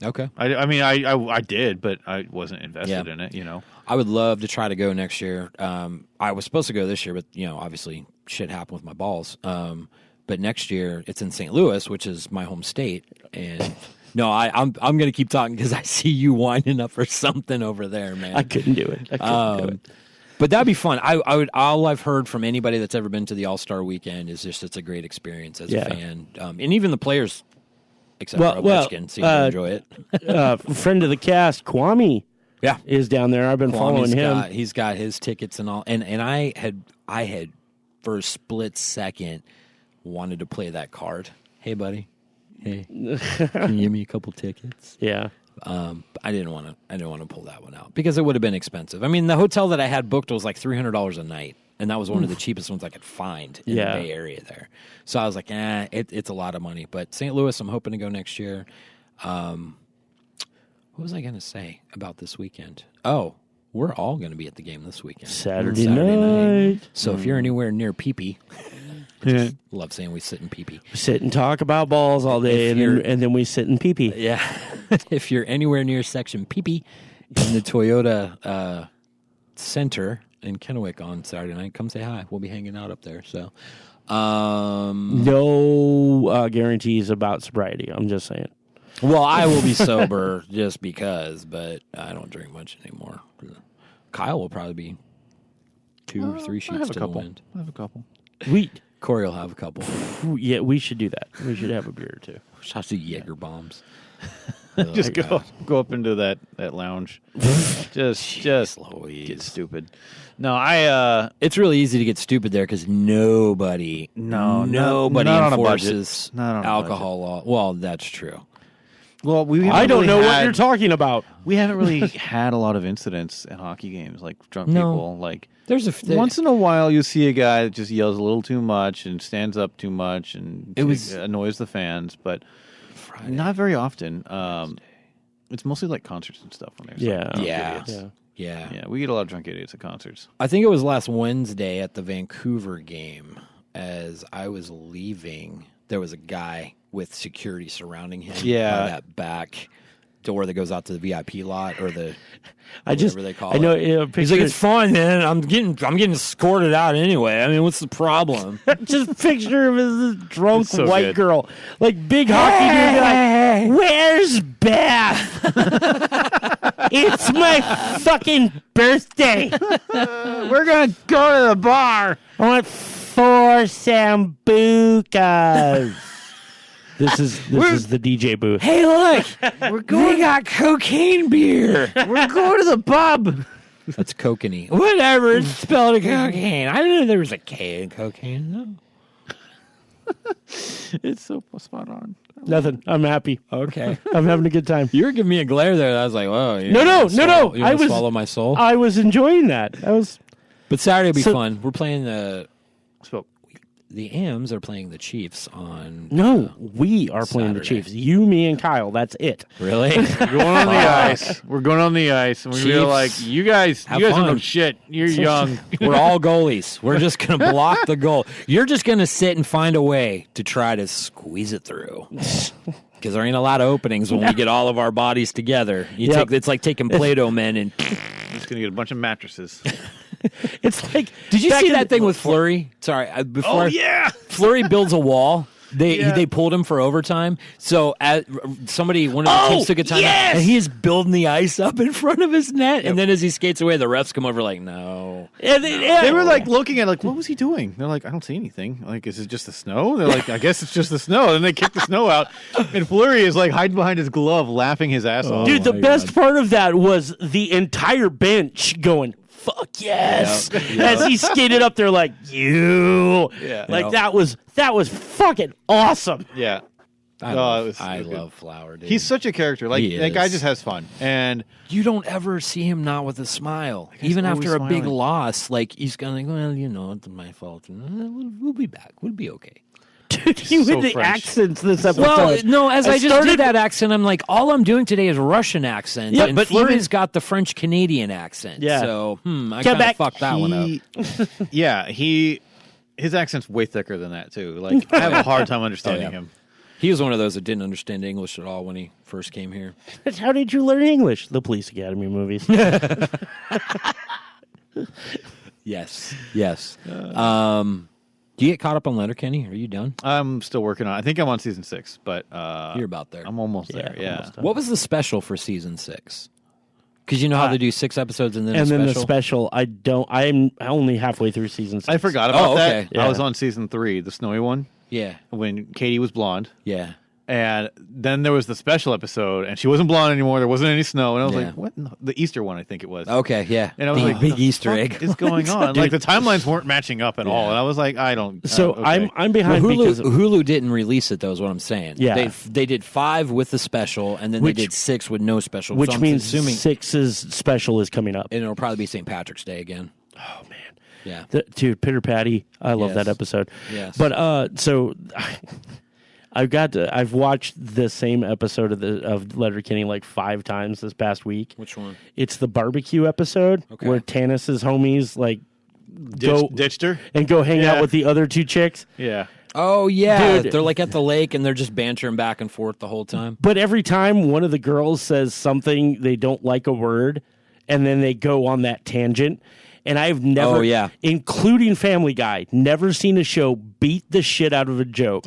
Okay. I mean, I did, but I wasn't invested in it, I would love to try to go next year. I was supposed to go this year, but, obviously shit happened with my balls. But next year, it's in St. Louis, which is my home state. And no, I'm going to keep talking because I see you winding up for something over there, man. I couldn't do it. But that'd be fun. All I've heard from anybody that's ever been to the All-Star Weekend is just it's a great experience as a fan. And even the players, except for Ovechkin, seem to enjoy it. Friend of the cast, Kwame, is down there. I've been following him. He's got his tickets and all. And I had for a split second wanted to play that card. Hey, buddy. Hey, can you give me a couple tickets? Yeah. I didn't want to pull that one out because it would have been expensive. I mean, the hotel that I had booked was like $300 a night, and that was one of the cheapest ones I could find in the Bay Area there. So I was like, it's a lot of money. But St. Louis, I'm hoping to go next year. What was I going to say about this weekend? Oh, we're all going to be at the game this weekend. Saturday night. So if you're anywhere near Pee-Pee, love saying we sit in pee-pee. We sit and talk about balls all day, and then we sit in pee-pee. Yeah. If you're anywhere near section pee-pee in the Toyota Center in Kennewick on Saturday night, come say hi. We'll be hanging out up there. So, no guarantees about sobriety. I'm just saying. Well, I will be sober just because, but I don't drink much anymore. Kyle will probably be 2 or 3 sheets to the wind. I have a couple. Corey will have a couple. Yeah, we should do that. We should have a beer or two. Shots of Jaeger bombs. Just go up into that lounge. just get stupid. No, it's really easy to get stupid there because nobody enforces alcohol law. Well, that's true. Well, I don't know what you're talking about. We haven't really had a lot of incidents at hockey games, like drunk people. Like once in a while, you see a guy that just yells a little too much and stands up too much and annoys the fans, but not very often. It's mostly like concerts and stuff when there's Yeah, we get a lot of drunk idiots at concerts. I think it was last Wednesday at the Vancouver game. As I was leaving, there was a guy with security surrounding him. Yeah, by that back door that goes out to the VIP lot or the whatever they call it. I know. He's like, it's fine, man. I'm getting escorted out anyway. I mean, what's the problem? Just picture him as this drunk white girl, like big hockey dude. Be like, where's Beth? It's my fucking birthday. We're gonna go to the bar. I want 4 sambucas. This is the DJ booth. Hey, look, we got cocaine beer. We're going to the pub. That's kokanee. Whatever, it's spelled cocaine. I didn't know there was a K in cocaine. No. It's so spot on. Nothing. I'm happy. Okay. I'm having a good time. You were giving me a glare there. I was like, whoa. No. You want to swallow my soul? I was enjoying that. But Saturday will be fun. We're playing the Ams are playing the Chiefs on. No, we are playing the Chiefs. You, me, and Kyle. That's it. Really? We're going on the ice. We're going on the ice, and we feel like you guys don't know shit. You're young. We're all goalies. We're just gonna block the goal. You're just gonna sit and find a way to try to squeeze it through. Because there ain't a lot of openings when we get all of our bodies together. It's like taking Play-Doh men and. Just gonna get a bunch of mattresses. It's like, did you see that thing with Fleury? Sorry, Fleury builds a wall They pulled him for overtime. So one of the teams took a timeout, and he is building the ice up in front of his net. Yep. And then as he skates away, the refs come over like, no. They were like looking at like, what was he doing? They're like, I don't see anything. Like, is it just the snow? They're like, I guess it's just the snow. And they kick the snow out, and Fleury is like hiding behind his glove, laughing his ass off. Dude, the best part of that was the entire bench going, fuck yes, as he skated up there like, that was fucking awesome. Yeah. I love Flower, dude. He's such a character. Like, that guy just has fun. And you don't ever see him not with a smile. Even after a big loss, like, he's going, well, it's my fault. We'll be back. We'll be okay. Dude, he with the accents this episode. Well, no, I just did that accent, I'm like, all I'm doing today is Russian accent. Yeah, and but Fleury's got the French-Canadian accent. Yeah. So, I kind of fucked that one up. Yeah, his accent's way thicker than that, too. Like, I have a hard time understanding him. He was one of those that didn't understand English at all when he first came here. How did you learn English? The Police Academy movies. Yes. Do you get caught up on Letterkenny? Are you done? I'm still working on it. I think I'm on season 6, but you're about there. I'm almost there. Yeah. Almost what was the special for season 6? Because you know how they do 6 episodes and then the special. I'm only halfway through season 6. I forgot about that. Okay. I was on season 3, the snowy one. Yeah. When Katie was blonde. Yeah. And then there was the special episode, and she wasn't blonde anymore. There wasn't any snow, and I was like, "What?" The Easter one, I think it was. Okay, yeah. And I was like, "Big Easter egg what is going on?" Like the timelines weren't matching up at all, and I was like, "I don't." So okay. I'm behind because Hulu didn't release it, though. Is what I'm saying. Yeah, they did 5 with the special, and then they did 6 with no special. Which so means assuming 6's special is coming up, and it'll probably be St. Patrick's Day again. Oh man. Yeah, dude, Pitter Patty, I love that episode. Yes, but so I've watched the same episode of Letterkenny like 5 times this past week. Which one? It's the barbecue episode where Tanis's homies like ditched her and go hang out with the other 2 chicks. Yeah. Oh yeah, dude. They're like at the lake and they're just bantering back and forth the whole time. But every time one of the girls says something they don't like a word, and then they go on that tangent. And I've never, including Family Guy, never seen a show beat the shit out of a joke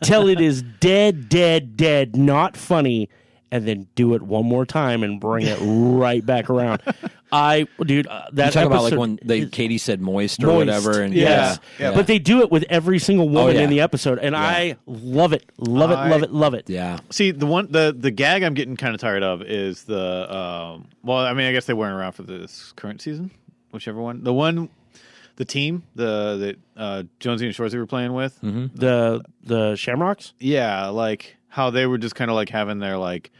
till it is dead, not funny, and then do it one more time and bring it right back around. That you talk episode about like when Katie said moist or whatever, and yes. But they do it with every single woman in the episode, and I love it, love it. Yeah. See, the gag I'm getting kind of tired of is the I guess they weren't around for this current season. Whichever one. The team, the Jonesy and Shorzy were playing with. Mm-hmm. The Shamrocks? Yeah, like how they were just kind of like having their like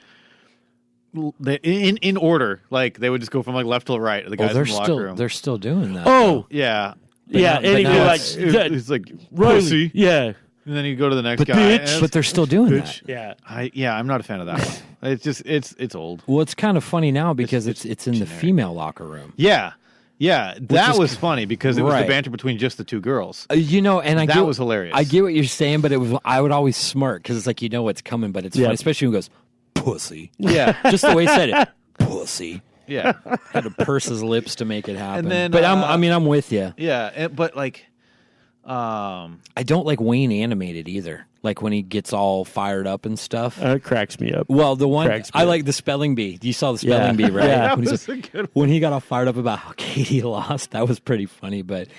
in order. Like they would just go from like left to right. The guys in the locker room. They're still doing that. Oh, yeah. And he'd be like, it's like Riley, pussy. Yeah. And then you go to the next but guy. But they're still doing that. Yeah. I'm not a fan of that one. It's just it's old. Well, it's kind of funny now because it's in generic. The female locker room. Yeah. Yeah, that was funny because it was the banter between just the 2 girls. And that was hilarious. I get what you're saying, but I would always smirk because it's like what's coming, but it's funny, especially when he goes, pussy. Yeah. Just the way he said it. Pussy. Yeah. Had to purse his lips to make it happen. And then, but I'm with you. Yeah, but like... I don't like Wayne animated either. Like when he gets all fired up and stuff. It cracks me up. Well, the one I like the spelling bee. You saw the spelling bee, right? Yeah, when he got all fired up about how Katie lost, that was pretty funny. But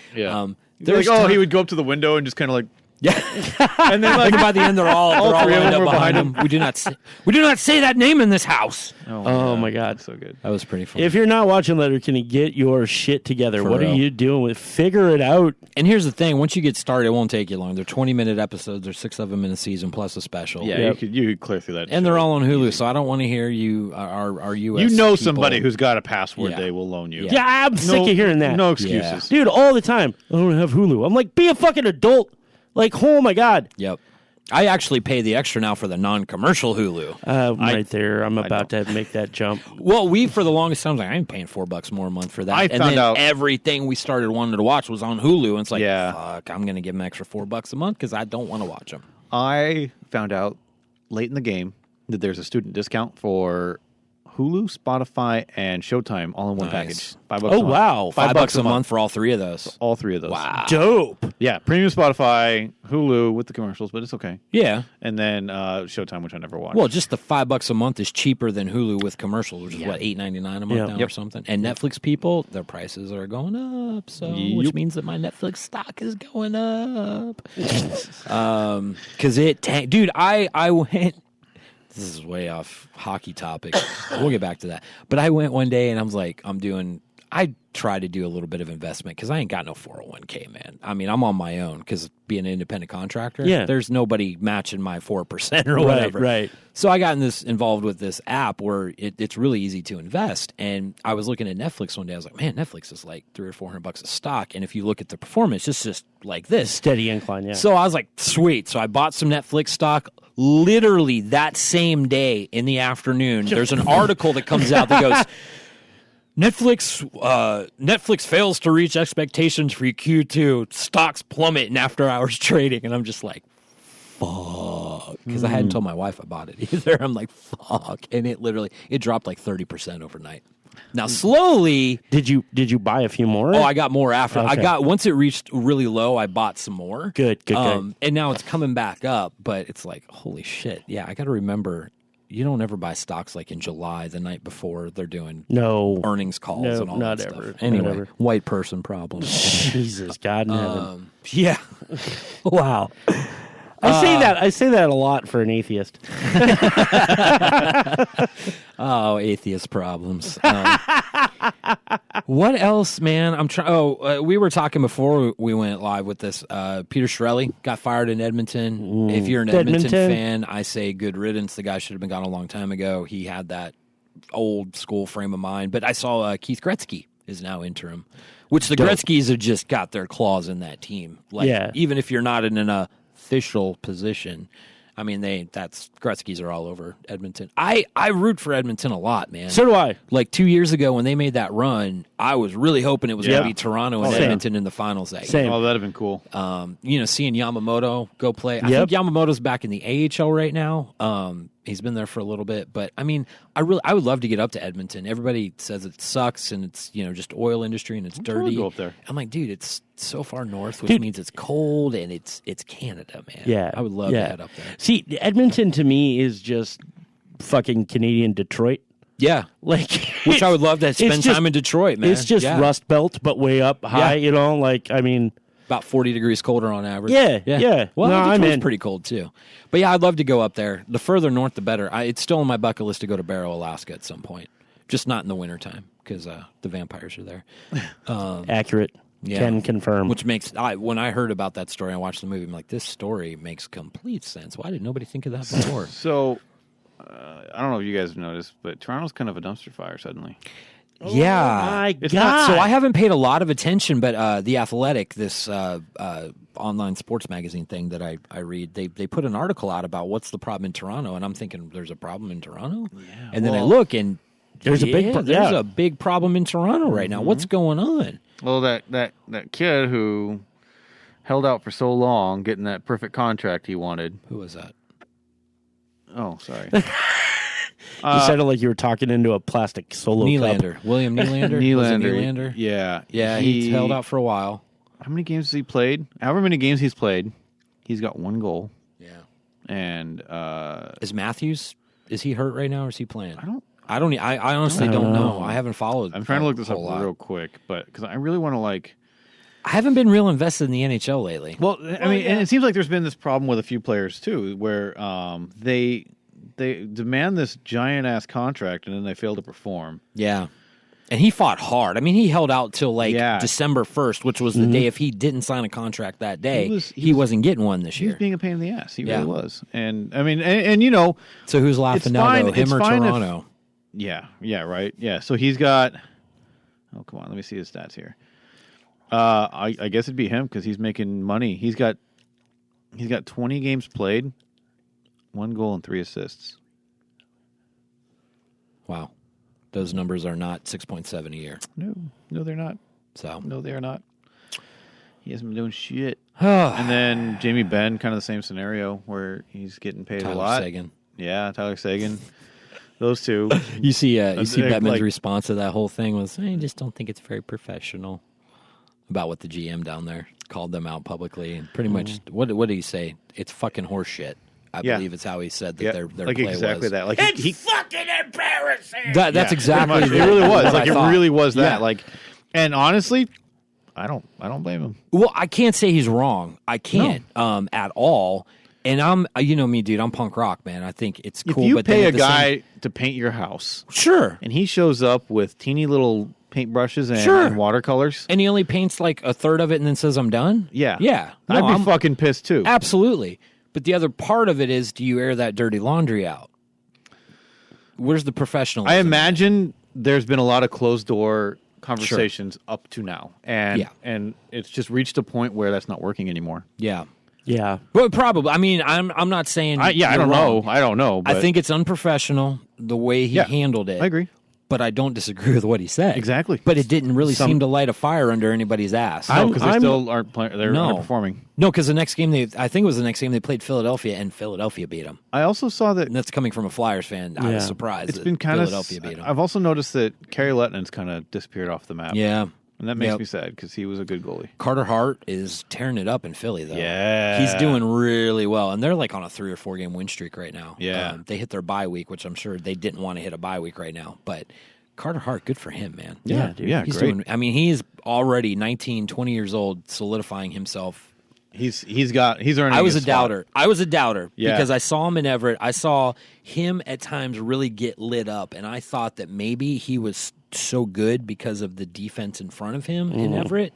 there's he would go up to the window and just kind of like and then like by the end they're all 3 lined of them up were behind him. We do not say that name in this house. Oh my god, so good. That was pretty funny. If you're not watching Letterkenny, get your shit together. For what real. are you doing with? Figure it out. And here's the thing: once you get started, it won't take you long. They're 20-minute episodes. There's 6 of them in a season plus a special. Yeah, you could clear through that. And they're all on Hulu, so I don't want to hear you our US. You know people. somebody who's got a password they will loan you. Yeah, I'm sick of hearing that. No excuses, dude. All the time. I don't have Hulu. I'm like, be a fucking adult. Like, oh my god. Yep. I actually pay the extra now for the non-commercial Hulu. Right there. I'm about to make that jump. Well, for the longest time, I was like, I'm paying $4 more a month for that. And then everything we started wanting to watch was on Hulu. And it's like, fuck, I'm going to give them extra $4 a month because I don't want to watch them. I found out late in the game that there's a student discount for Hulu, Spotify, and Showtime all in one package. $5 Oh, wow. $5 a month for all three of those. All three of those. Wow. Dope. Yeah, premium Spotify, Hulu with the commercials, but it's okay. Yeah. And then Showtime, which I never watched. Well, just the $5 a month is cheaper than Hulu with commercials, which is what, $8.99 a month now or something. And Netflix people, their prices are going up, so which means that my Netflix stock is going up. Because dude, I went. This is way off hockey topic. We'll get back to that. But I went one day and I was like, I try to do a little bit of investment because I ain't got no 401k, man. I mean, I'm on my own because being an independent contractor, there's nobody matching my 4% or whatever. Right. So I got involved with this app where it's really easy to invest. And I was looking at Netflix one day. I was like, man, Netflix is like $300 or $400 a stock. And if you look at the performance, it's just like this. Steady incline, yeah. So I was like, sweet. So I bought some Netflix stock. Literally that same day in the afternoon, there's an article that comes out that goes, Netflix fails to reach expectations for Q2. Stocks plummet in after-hours trading. And I'm just like, fuck. Because I hadn't told my wife I bought it either. I'm like, fuck. And it dropped like 30% overnight. Now, slowly... Did you buy a few more? Oh, I got more after. Okay. Once it reached really low, I bought some more. Good. And now it's coming back up, but it's like, holy shit. Yeah, I got to remember, you don't ever buy stocks like in July, the night before they're doing earnings calls and all that stuff. Ever. Anyway, not ever. White person problem. Jesus, God in heaven. Yeah. Wow. I say that a lot for an atheist. Oh, atheist problems. What else, man? I'm trying. We were talking before we went live with this. Peter Shirelli got fired in Edmonton. If you're an Edmonton fan, I say good riddance. The guy should have been gone a long time ago. He had that old school frame of mind. But I saw Keith Gretzky is now interim, which the Gretzkys have just got their claws in that team. Like, even if you're not in an official position. I mean, Gretzky's are all over Edmonton. I root for Edmonton a lot, man. So do I. Like 2 years ago when they made that run, I was really hoping it was going to be Toronto and Edmonton in the finals. Same. Oh, that'd have been cool. Seeing Yamamoto go play. I think Yamamoto's back in the AHL right now. He's been there for a little bit, but I mean, I would love to get up to Edmonton. Everybody says it sucks and it's just oil industry and it's dirty. Go up there. I'm like, dude, it's so far north, which means it's cold and it's Canada, man. Yeah, I would love to head up there. See, Edmonton to me is just fucking Canadian Detroit. Yeah, which I would love to spend time in Detroit, man. It's just Rust Belt, but way up high. I mean. About 40 degrees colder on average. Yeah. Well, no, Detroit's pretty cold, too. But yeah, I'd love to go up there. The further north, the better. It's still on my bucket list to go to Barrow, Alaska at some point. Just not in the wintertime, because the vampires are there. Accurate. Yeah. Can confirm. Which makes, when I heard about that story, I watched the movie, I'm like, this story makes complete sense. Why did nobody think of that before? So, I don't know if you guys have noticed, but Toronto's kind of a dumpster fire suddenly. Yeah. Oh my God. So I haven't paid a lot of attention, but The Athletic, this online sports magazine thing that I read, they put an article out about what's the problem in Toronto, and I'm thinking there's a problem in Toronto? Yeah. And then I look, and there's a big problem in Toronto right now. What's going on? Well, that kid who held out for so long getting that perfect contract he wanted. Who was that? Oh, sorry. You sounded like you were talking into a plastic solo Nylander. cup. William Nylander? Nylander. Yeah. Yeah, he held out for a while. How many games has he played? However many games he's played, he's got one goal. Yeah. And is Matthews, is he hurt right now or is he playing? I honestly don't know. I haven't followed. I'm trying to look this up real quick, but because I really want to I haven't been real invested in the NHL lately. Well, I mean, and it seems like there's been this problem with a few players too, where they demand this giant ass contract and then they fail to perform. Yeah. And he fought hard. I mean, he held out till December 1st, which was the day if he didn't sign a contract that day, he wasn't getting one this year. He was being a pain in the ass. He really was. And I mean, and So who's laughing now, though? Him or Toronto? Yeah, right. Yeah. So he's got, oh, come on. Let me see his stats here. I guess it'd be him because he's making money. He's got 20 games played, 1 goal and 3 assists. Wow. Those numbers are not 6.7 a year. No, they're not. So no, they're not. He hasn't been doing shit. And then Jamie Benn, kind of the same scenario where he's getting paid a lot. Sagan. Yeah, Tyler Sagan. Those two. You see Bettman's like- response to that whole thing was, I just don't think it's very professional. About what the GM down there called them out publicly, and pretty much what did he say? It's fucking horse shit. I believe it's how he said that their like play exactly was. that. Like It's fucking embarrassing. That's exactly pretty much. It really was. what Like I it thought. really was that. Yeah. Like, and honestly, I don't blame him. Well, I can't say he's wrong. I can't at all. And I'm, you know me, dude. I'm punk rock, man. I think it's cool. If you but pay then a at the guy to paint your house, sure, and he shows up with teeny little paintbrushes and, Sure. and watercolors, and he only paints like a third of it and then says I'm done. yeah, No, I'd be I'm- fucking pissed too. Absolutely. But the other part of it is, do you air that dirty laundry out? Where's the professionalism? I imagine there's been a lot of closed door conversations up to now, and and it's just reached a point where that's not working anymore. Yeah. Yeah. Well, probably. I mean, I'm not saying. I you're don't wrong. know. I don't know. But I think it's unprofessional the way he handled it. I agree. But I don't disagree with what he said. Exactly. But it didn't really seem to light a fire under anybody's ass. No, because they still aren't playing. They're underperforming. No, because the next game I think it was the next game they played Philadelphia, and Philadelphia beat them. I also saw that And that's coming from a Flyers fan. I was surprised. it's that been kind of. Philadelphia beat them. I've also noticed that Kerry Lettman's kind of disappeared off the map. Yeah. and that makes Yep. me sad because he was a good goalie. Carter Hart is tearing it up in Philly, though. Yeah. He's doing really well, and they're like on a 3 or 4 game win streak right now. Yeah. They hit their bye week, which I'm sure they didn't want to hit a bye week right now, but Carter Hart, good for him, man. Yeah, dude. Yeah, He's great. doing. I mean, he's already 19, 20 years old, solidifying himself. He's earning. I was his a spot. doubter. I was a doubter Yeah. because I saw him in Everett. I saw him at times really get lit up, and I thought that maybe he was so good because of the defense in front of him in Everett.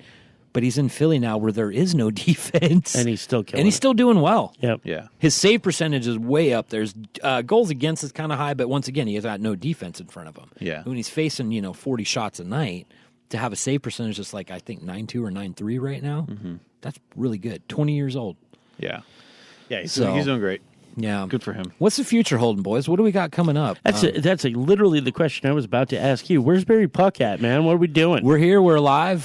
But he's in Philly now where there is no defense. And he's still killing And he's still doing well. Yep. Yeah. His save percentage is way up. There's goals against is kind of high, but once again, he has got no defense in front of him. Yeah. When he's facing 40 shots a night, to have a save percentage just like I think 9.2 or 9.3 right now, that's really good. 20 years old. Yeah. Yeah. He's So- doing great. Yeah. Good for him. What's the future holding, boys? What do we got coming up? That's literally the question I was about to ask you. Where's Barry Puck at, man? What are we doing? We're here. We're alive.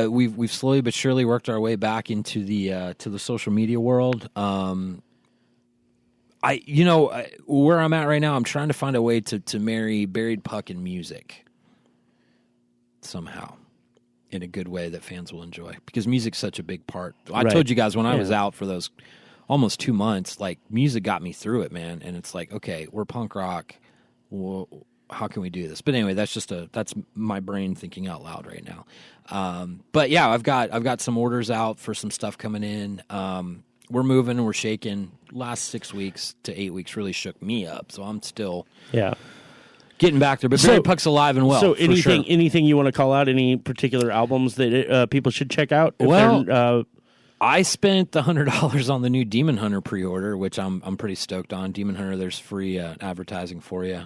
We've slowly but surely worked our way back into the social media world. Where I'm at right now, I'm trying to find a way to marry Buried Puck and music somehow in a good way that fans will enjoy, because music's such a big part. I Right. told you guys when I was out for those almost 2 months, like music got me through it, man. And it's like, okay, we're punk rock. Well, how can we do this? But anyway, that's my brain thinking out loud right now. But yeah, I've got some orders out for some stuff coming in. We're moving and we're shaking. Last 6 weeks to 8 weeks really shook me up, so I'm still getting back there. But Barry Puck's alive and well. So for sure. anything you want to call out? Any particular albums that people should check out? If Well, they're, I spent the $100 on the new Demon Hunter pre-order, which I'm pretty stoked on. Demon Hunter, there's free advertising for you.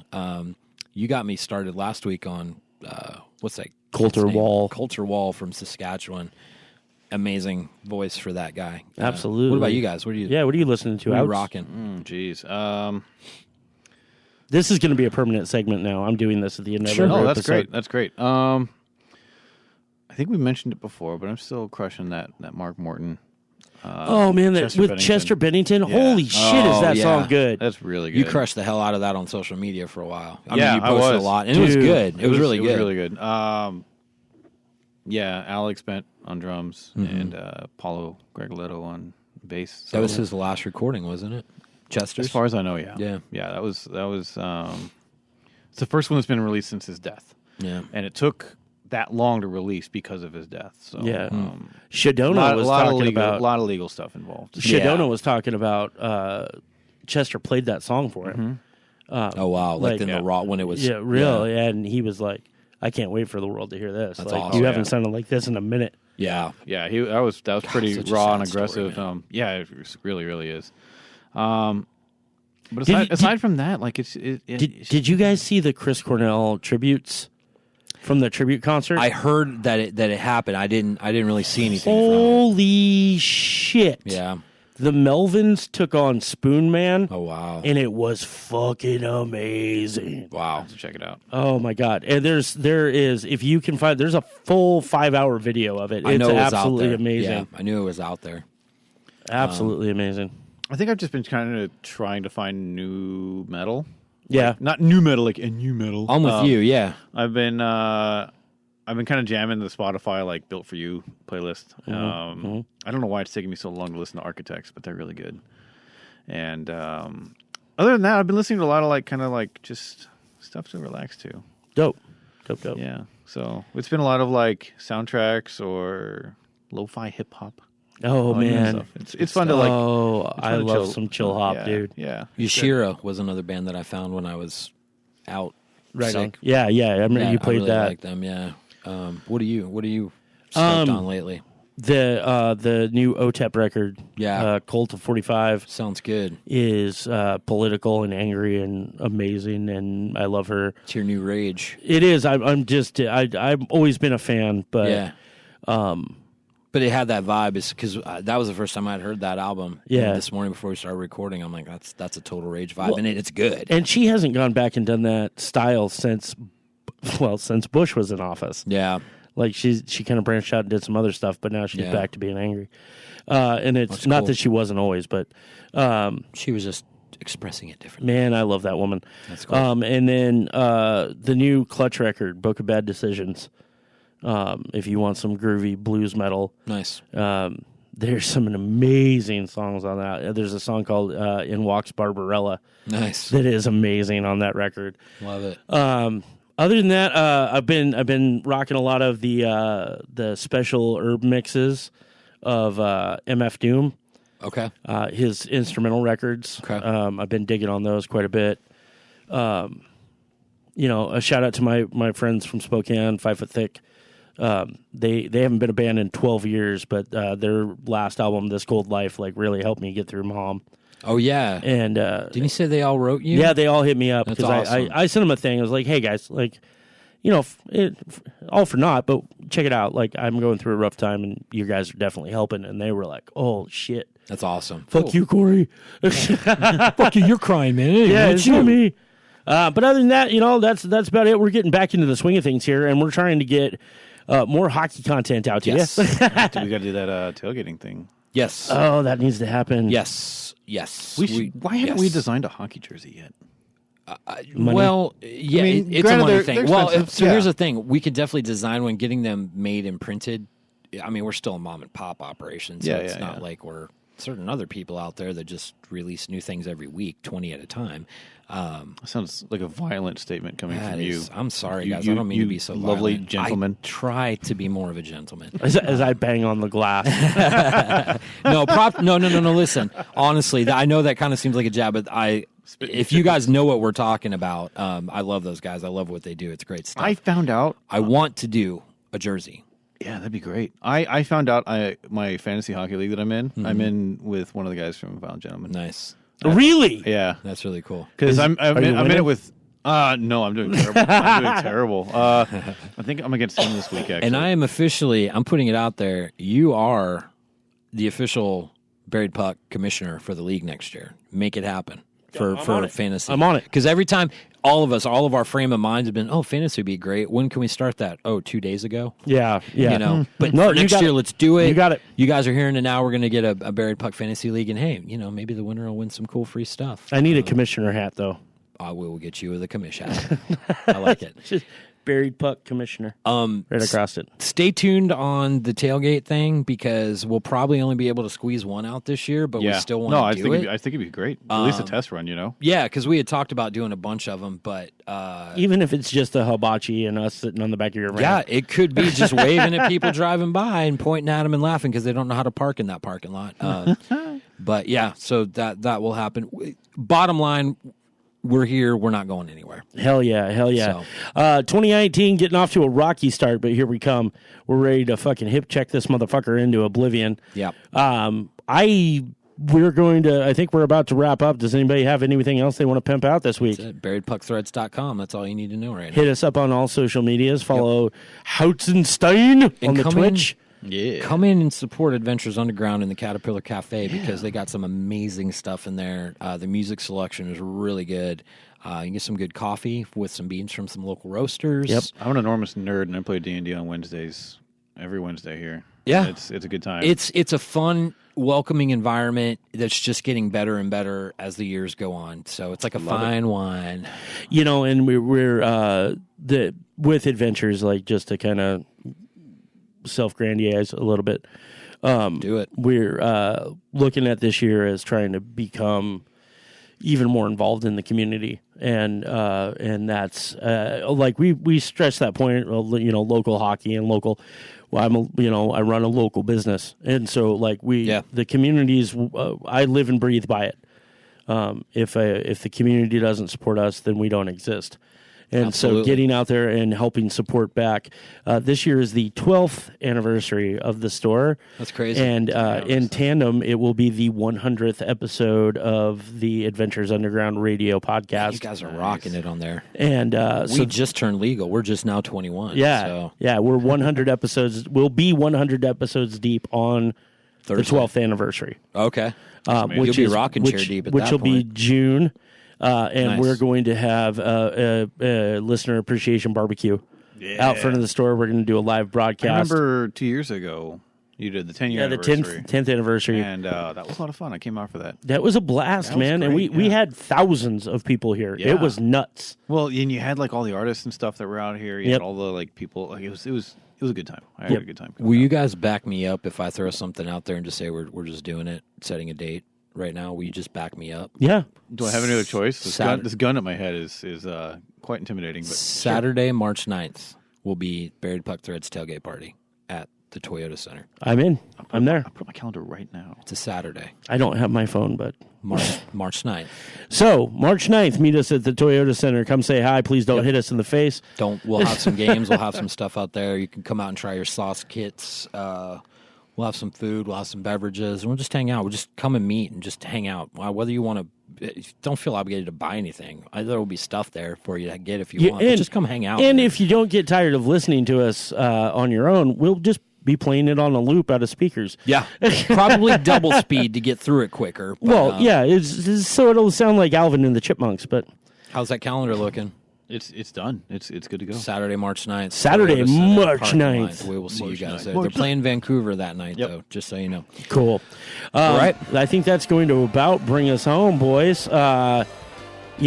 You got me started last week on what's that? Coulter Wall. Coulter Wall from Saskatchewan. Amazing voice for that guy. Absolutely. What about you guys? What are you listening to? what are you Outs? rocking? Jeez. This is going to be a permanent segment now. I'm doing this at the end of Sure. every Oh, that's episode. great. That's great. I think we mentioned it before, but I'm still crushing that Mark Morton. Oh man, Chester with Bennington. Chester Bennington. Yeah. Holy shit, is that yeah. song good? That's really good. You crushed the hell out of that on social media for a while. I Yeah, mean, you I posted was. a lot, and it was Dude, good. It was really good. It was really good. Yeah, Alex Bent on drums and Paulo Gregoletto on bass. That was So, his last recording, wasn't it? Chester's? as far as I know. Yeah, Yeah. yeah. That was. It's the first one that's been released since his death, Yeah. and it took that long to release because of his death. So Yeah. Hmm. Shadona was talking about. a lot of legal stuff involved. Shadona Yeah. was talking about. Chester played that song for him. Oh, wow. Like in the raw, when it was. Yeah, real. And he was like, "I can't wait for the world to hear this. That's like, awesome. you Oh, haven't yeah. sounded like this in a minute." Yeah. Yeah, that was pretty such a raw sad and aggressive. story, man. Yeah, it really, really is. But Did aside from that, like Did you guys see the Chris Cornell tributes from the tribute concert? I heard that it happened. I didn't really see anything Holy shit! from it. Yeah. The Melvins took on Spoon Man. Oh, wow. And it was fucking amazing. Wow. check it out? Oh my god! And there is, if you can find, there's a full 5-hour video of it. I It's know it was absolutely out there. amazing. Yeah, I knew it was out there. Absolutely amazing. I think I've just been kind of trying to find new metal. Yeah. Like, not new metal, like new metal. I'm with you. Yeah. I've been kind of jamming the Spotify like Built for You playlist. I don't know why it's taking me so long to listen to Architects, but they're really good. And other than that, I've been listening to a lot of like kind of like just stuff to relax to. Dope. Yeah. So it's been a lot of like soundtracks or lo-fi hip hop. Oh man, it's fun to like. Oh, I love some chill hop, dude. Yeah. Yashira was another band that I found when I was out. Right on. sick. Yeah. I remember you played I really that. like them. Yeah. What are you stoked on lately? The new OTEP record, Yeah. Cult of 45, Sounds good. is political and angry and amazing, and I love her. It's your new rage. It is. I've always been a fan, but Yeah. But it had that vibe, is because that was the first time I'd heard that album. Yeah. And this morning before we started recording, I'm like, that's a total rage vibe, and it's good. and she hasn't gone back and done that style since Bush was in office. Yeah. Like she kind of branched out and did some other stuff, but now she's Yeah. back to being angry. And it's That's not cool. that she wasn't always, but She was just expressing it differently. man, I love that woman. That's cool. And then the new Clutch record, Book of Bad Decisions. If you want some groovy blues metal, Nice. there's some amazing songs on that. There's a song called "In Walks Barbarella" Nice. that is amazing on that record. Love it. Other than that, I've been rocking a lot of the special herb mixes of MF Doom, Okay. his instrumental records. Okay. I've been digging on those quite a bit. A shout out to my friends from Spokane, 5 Foot Thick. They haven't been a band in 12 years, but their last album, This Cold Life, like really helped me get through Mom. Oh, yeah. And Didn't you say they all wrote you? yeah, they all hit me up That's because awesome. I sent them a thing. I was like, hey guys, like, all for naught, but check it out. Like, I'm going through a rough time, and you guys are definitely helping. And they were like, oh shit, That's awesome. fuck you, Corey. Fuck you, you're crying, man. Yeah, it's not me. But other than that, that's about it. We're getting back into the swing of things here, and we're trying to get more hockey content out to Yes. you. We got to do that tailgating thing. Yes. Oh, that needs to happen. Yes. Why haven't we designed a hockey jersey yet? Money. Well, yeah, I mean, it's a granted, money they're thing. Well, expensive. so Yeah. here's the thing: we could definitely design one. Getting them made and printed. I mean, we're still a mom and pop operation, so Yeah, it's yeah, not yeah. like we're certain other people out there that just release new things every week, 20 at a time. Sounds like a violent statement coming That from you. is- I'm sorry, You- guys. you- I don't mean you to be so lovely violent. gentleman. I try to be more of a gentleman. As I bang on the glass. No, no. Listen, honestly, I know that kind of seems like a jab, but if you guys know what we're talking about, I love those guys. I love what they do. It's great stuff. I found out. I want to do a jersey. Yeah, that'd be great. I found out my fantasy hockey league that I'm in. I'm in with one of the guys from Violent Gentlemen. Nice. Really? Yeah, That's really cool. because I'm are you in winning? it with. No, I'm doing terrible. I'm doing terrible. I think I'm against him this week. Actually, And I am officially, I'm putting it out there, you are the official Buried Puck commissioner for the league next year. Make it happen for on it. fantasy. I'm on it. Because every time, all of our frame of minds have been, oh, fantasy would be great. When can we start that? Oh, 2 days ago? Yeah. You know, but No, for you next got year, it. let's do it. You got it. You guys are hearing it now. We're going to get a Buried Puck fantasy league, and hey, maybe the winner will win some cool free stuff. I need a commissioner hat though. I will get you with a commission. I like it. Just Buried Puck commissioner. Right across it. Stay tuned on the tailgate thing because we'll probably only be able to squeeze one out this year, but we still want to do it. I think it'd be great. At least a test run, Yeah, because we had talked about doing a bunch of them, but Even if it's just a hibachi and us sitting on the back of your ramp. yeah, it could be just waving at people driving by and pointing at them and laughing because they don't know how to park in that parking lot. But yeah, so that will happen. Bottom line, we're here. We're not going anywhere. Hell yeah. 2019 getting off to a rocky start, but here we come. We're ready to fucking hip check this motherfucker into oblivion. Yeah. I think we're about to wrap up. Does anybody have anything else they want to pimp out this week? BuriedPuckThreads.com. That's all you need to know right now. Hit us up on all social medias. Follow Houtenstein on the come Twitch. Yeah. Come in and support Adventures Underground in the Caterpillar Cafe because they got some amazing stuff in there. The music selection is really good. You can get some good coffee with some beans from some local roasters. Yep. I'm an enormous nerd, and I play D&D on Wednesdays. Every Wednesday here. Yeah. It's a good time. It's a fun, welcoming environment that's just getting better and better as the years go on. So it's like a fine wine. And we're with adventures, like, just to kind of self-grandiose a little bit. Do it. We're looking at this year as trying to become even more involved in the community, and that's like we stress that point. Local hockey and local. Well, I run a local business, and so like the communities. I live and breathe by it. If the community doesn't support us, then we don't exist. And Absolutely. So getting out there and helping support back. This year is the 12th anniversary of the store. That's crazy. And in tandem, it will be the 100th episode of the Adventures Underground radio podcast. You guys are rocking it on there. And we just turned legal. We're just now 21. Yeah. So. Yeah, we're 100 episodes. We'll be 100 episodes deep on Thursday. The 12th anniversary. Okay. Which You'll be is rocking chair deep at that which will be point. June. And Nice. we're going to have a listener appreciation barbecue out front of the store. We're going to do a live broadcast. I remember 2 years ago you did the 10-year anniversary. The 10th anniversary. And that was a lot of fun. I came out for that. That was a blast, That was man. And great, we had thousands of people here. Yeah. It was nuts. Well, and you had like all the artists and stuff that were out here. You had all the like people. Like it was a good time. I had a good time. Will you guys back me up if I throw something out there and just say we're just doing it, setting a date right now? Will you just back me up? Yeah. Do I have any other choice? This gun at my head is quite intimidating. But Saturday, March 9th will be Buried Puck Threads tailgate party at the Toyota Center. I'm in. I'm there. I'll put my calendar right now. It's a Saturday, I don't have my phone, but. March 9th. So, March 9th, meet us at the Toyota Center. Come say hi. Please don't hit us in the face. We'll have some games. We'll have some stuff out there. You can come out and try your sauce kits. We'll have some food. We'll have some beverages. And we'll just hang out. We'll just come and meet and just hang out. Whether you want to, don't feel obligated to buy anything. There will be stuff there for you to get if you want. But just come hang out. And if you don't get tired of listening to us on your own, we'll just be playing it on a loop out of speakers. Yeah. Probably double speed to get through it quicker. But, so it'll sound like Alvin and the Chipmunks, but... How's that calendar looking? It's done. It's good to go. Saturday, March 9th. Saturday, March 9th. We will see you guys there. They're playing Vancouver that night, though, just so you know. Cool. All right. I think that's going to about bring us home, boys. You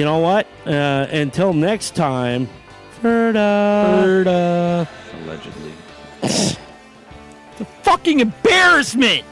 know what? Until next time, Ferda. Allegedly. The fucking embarrassment!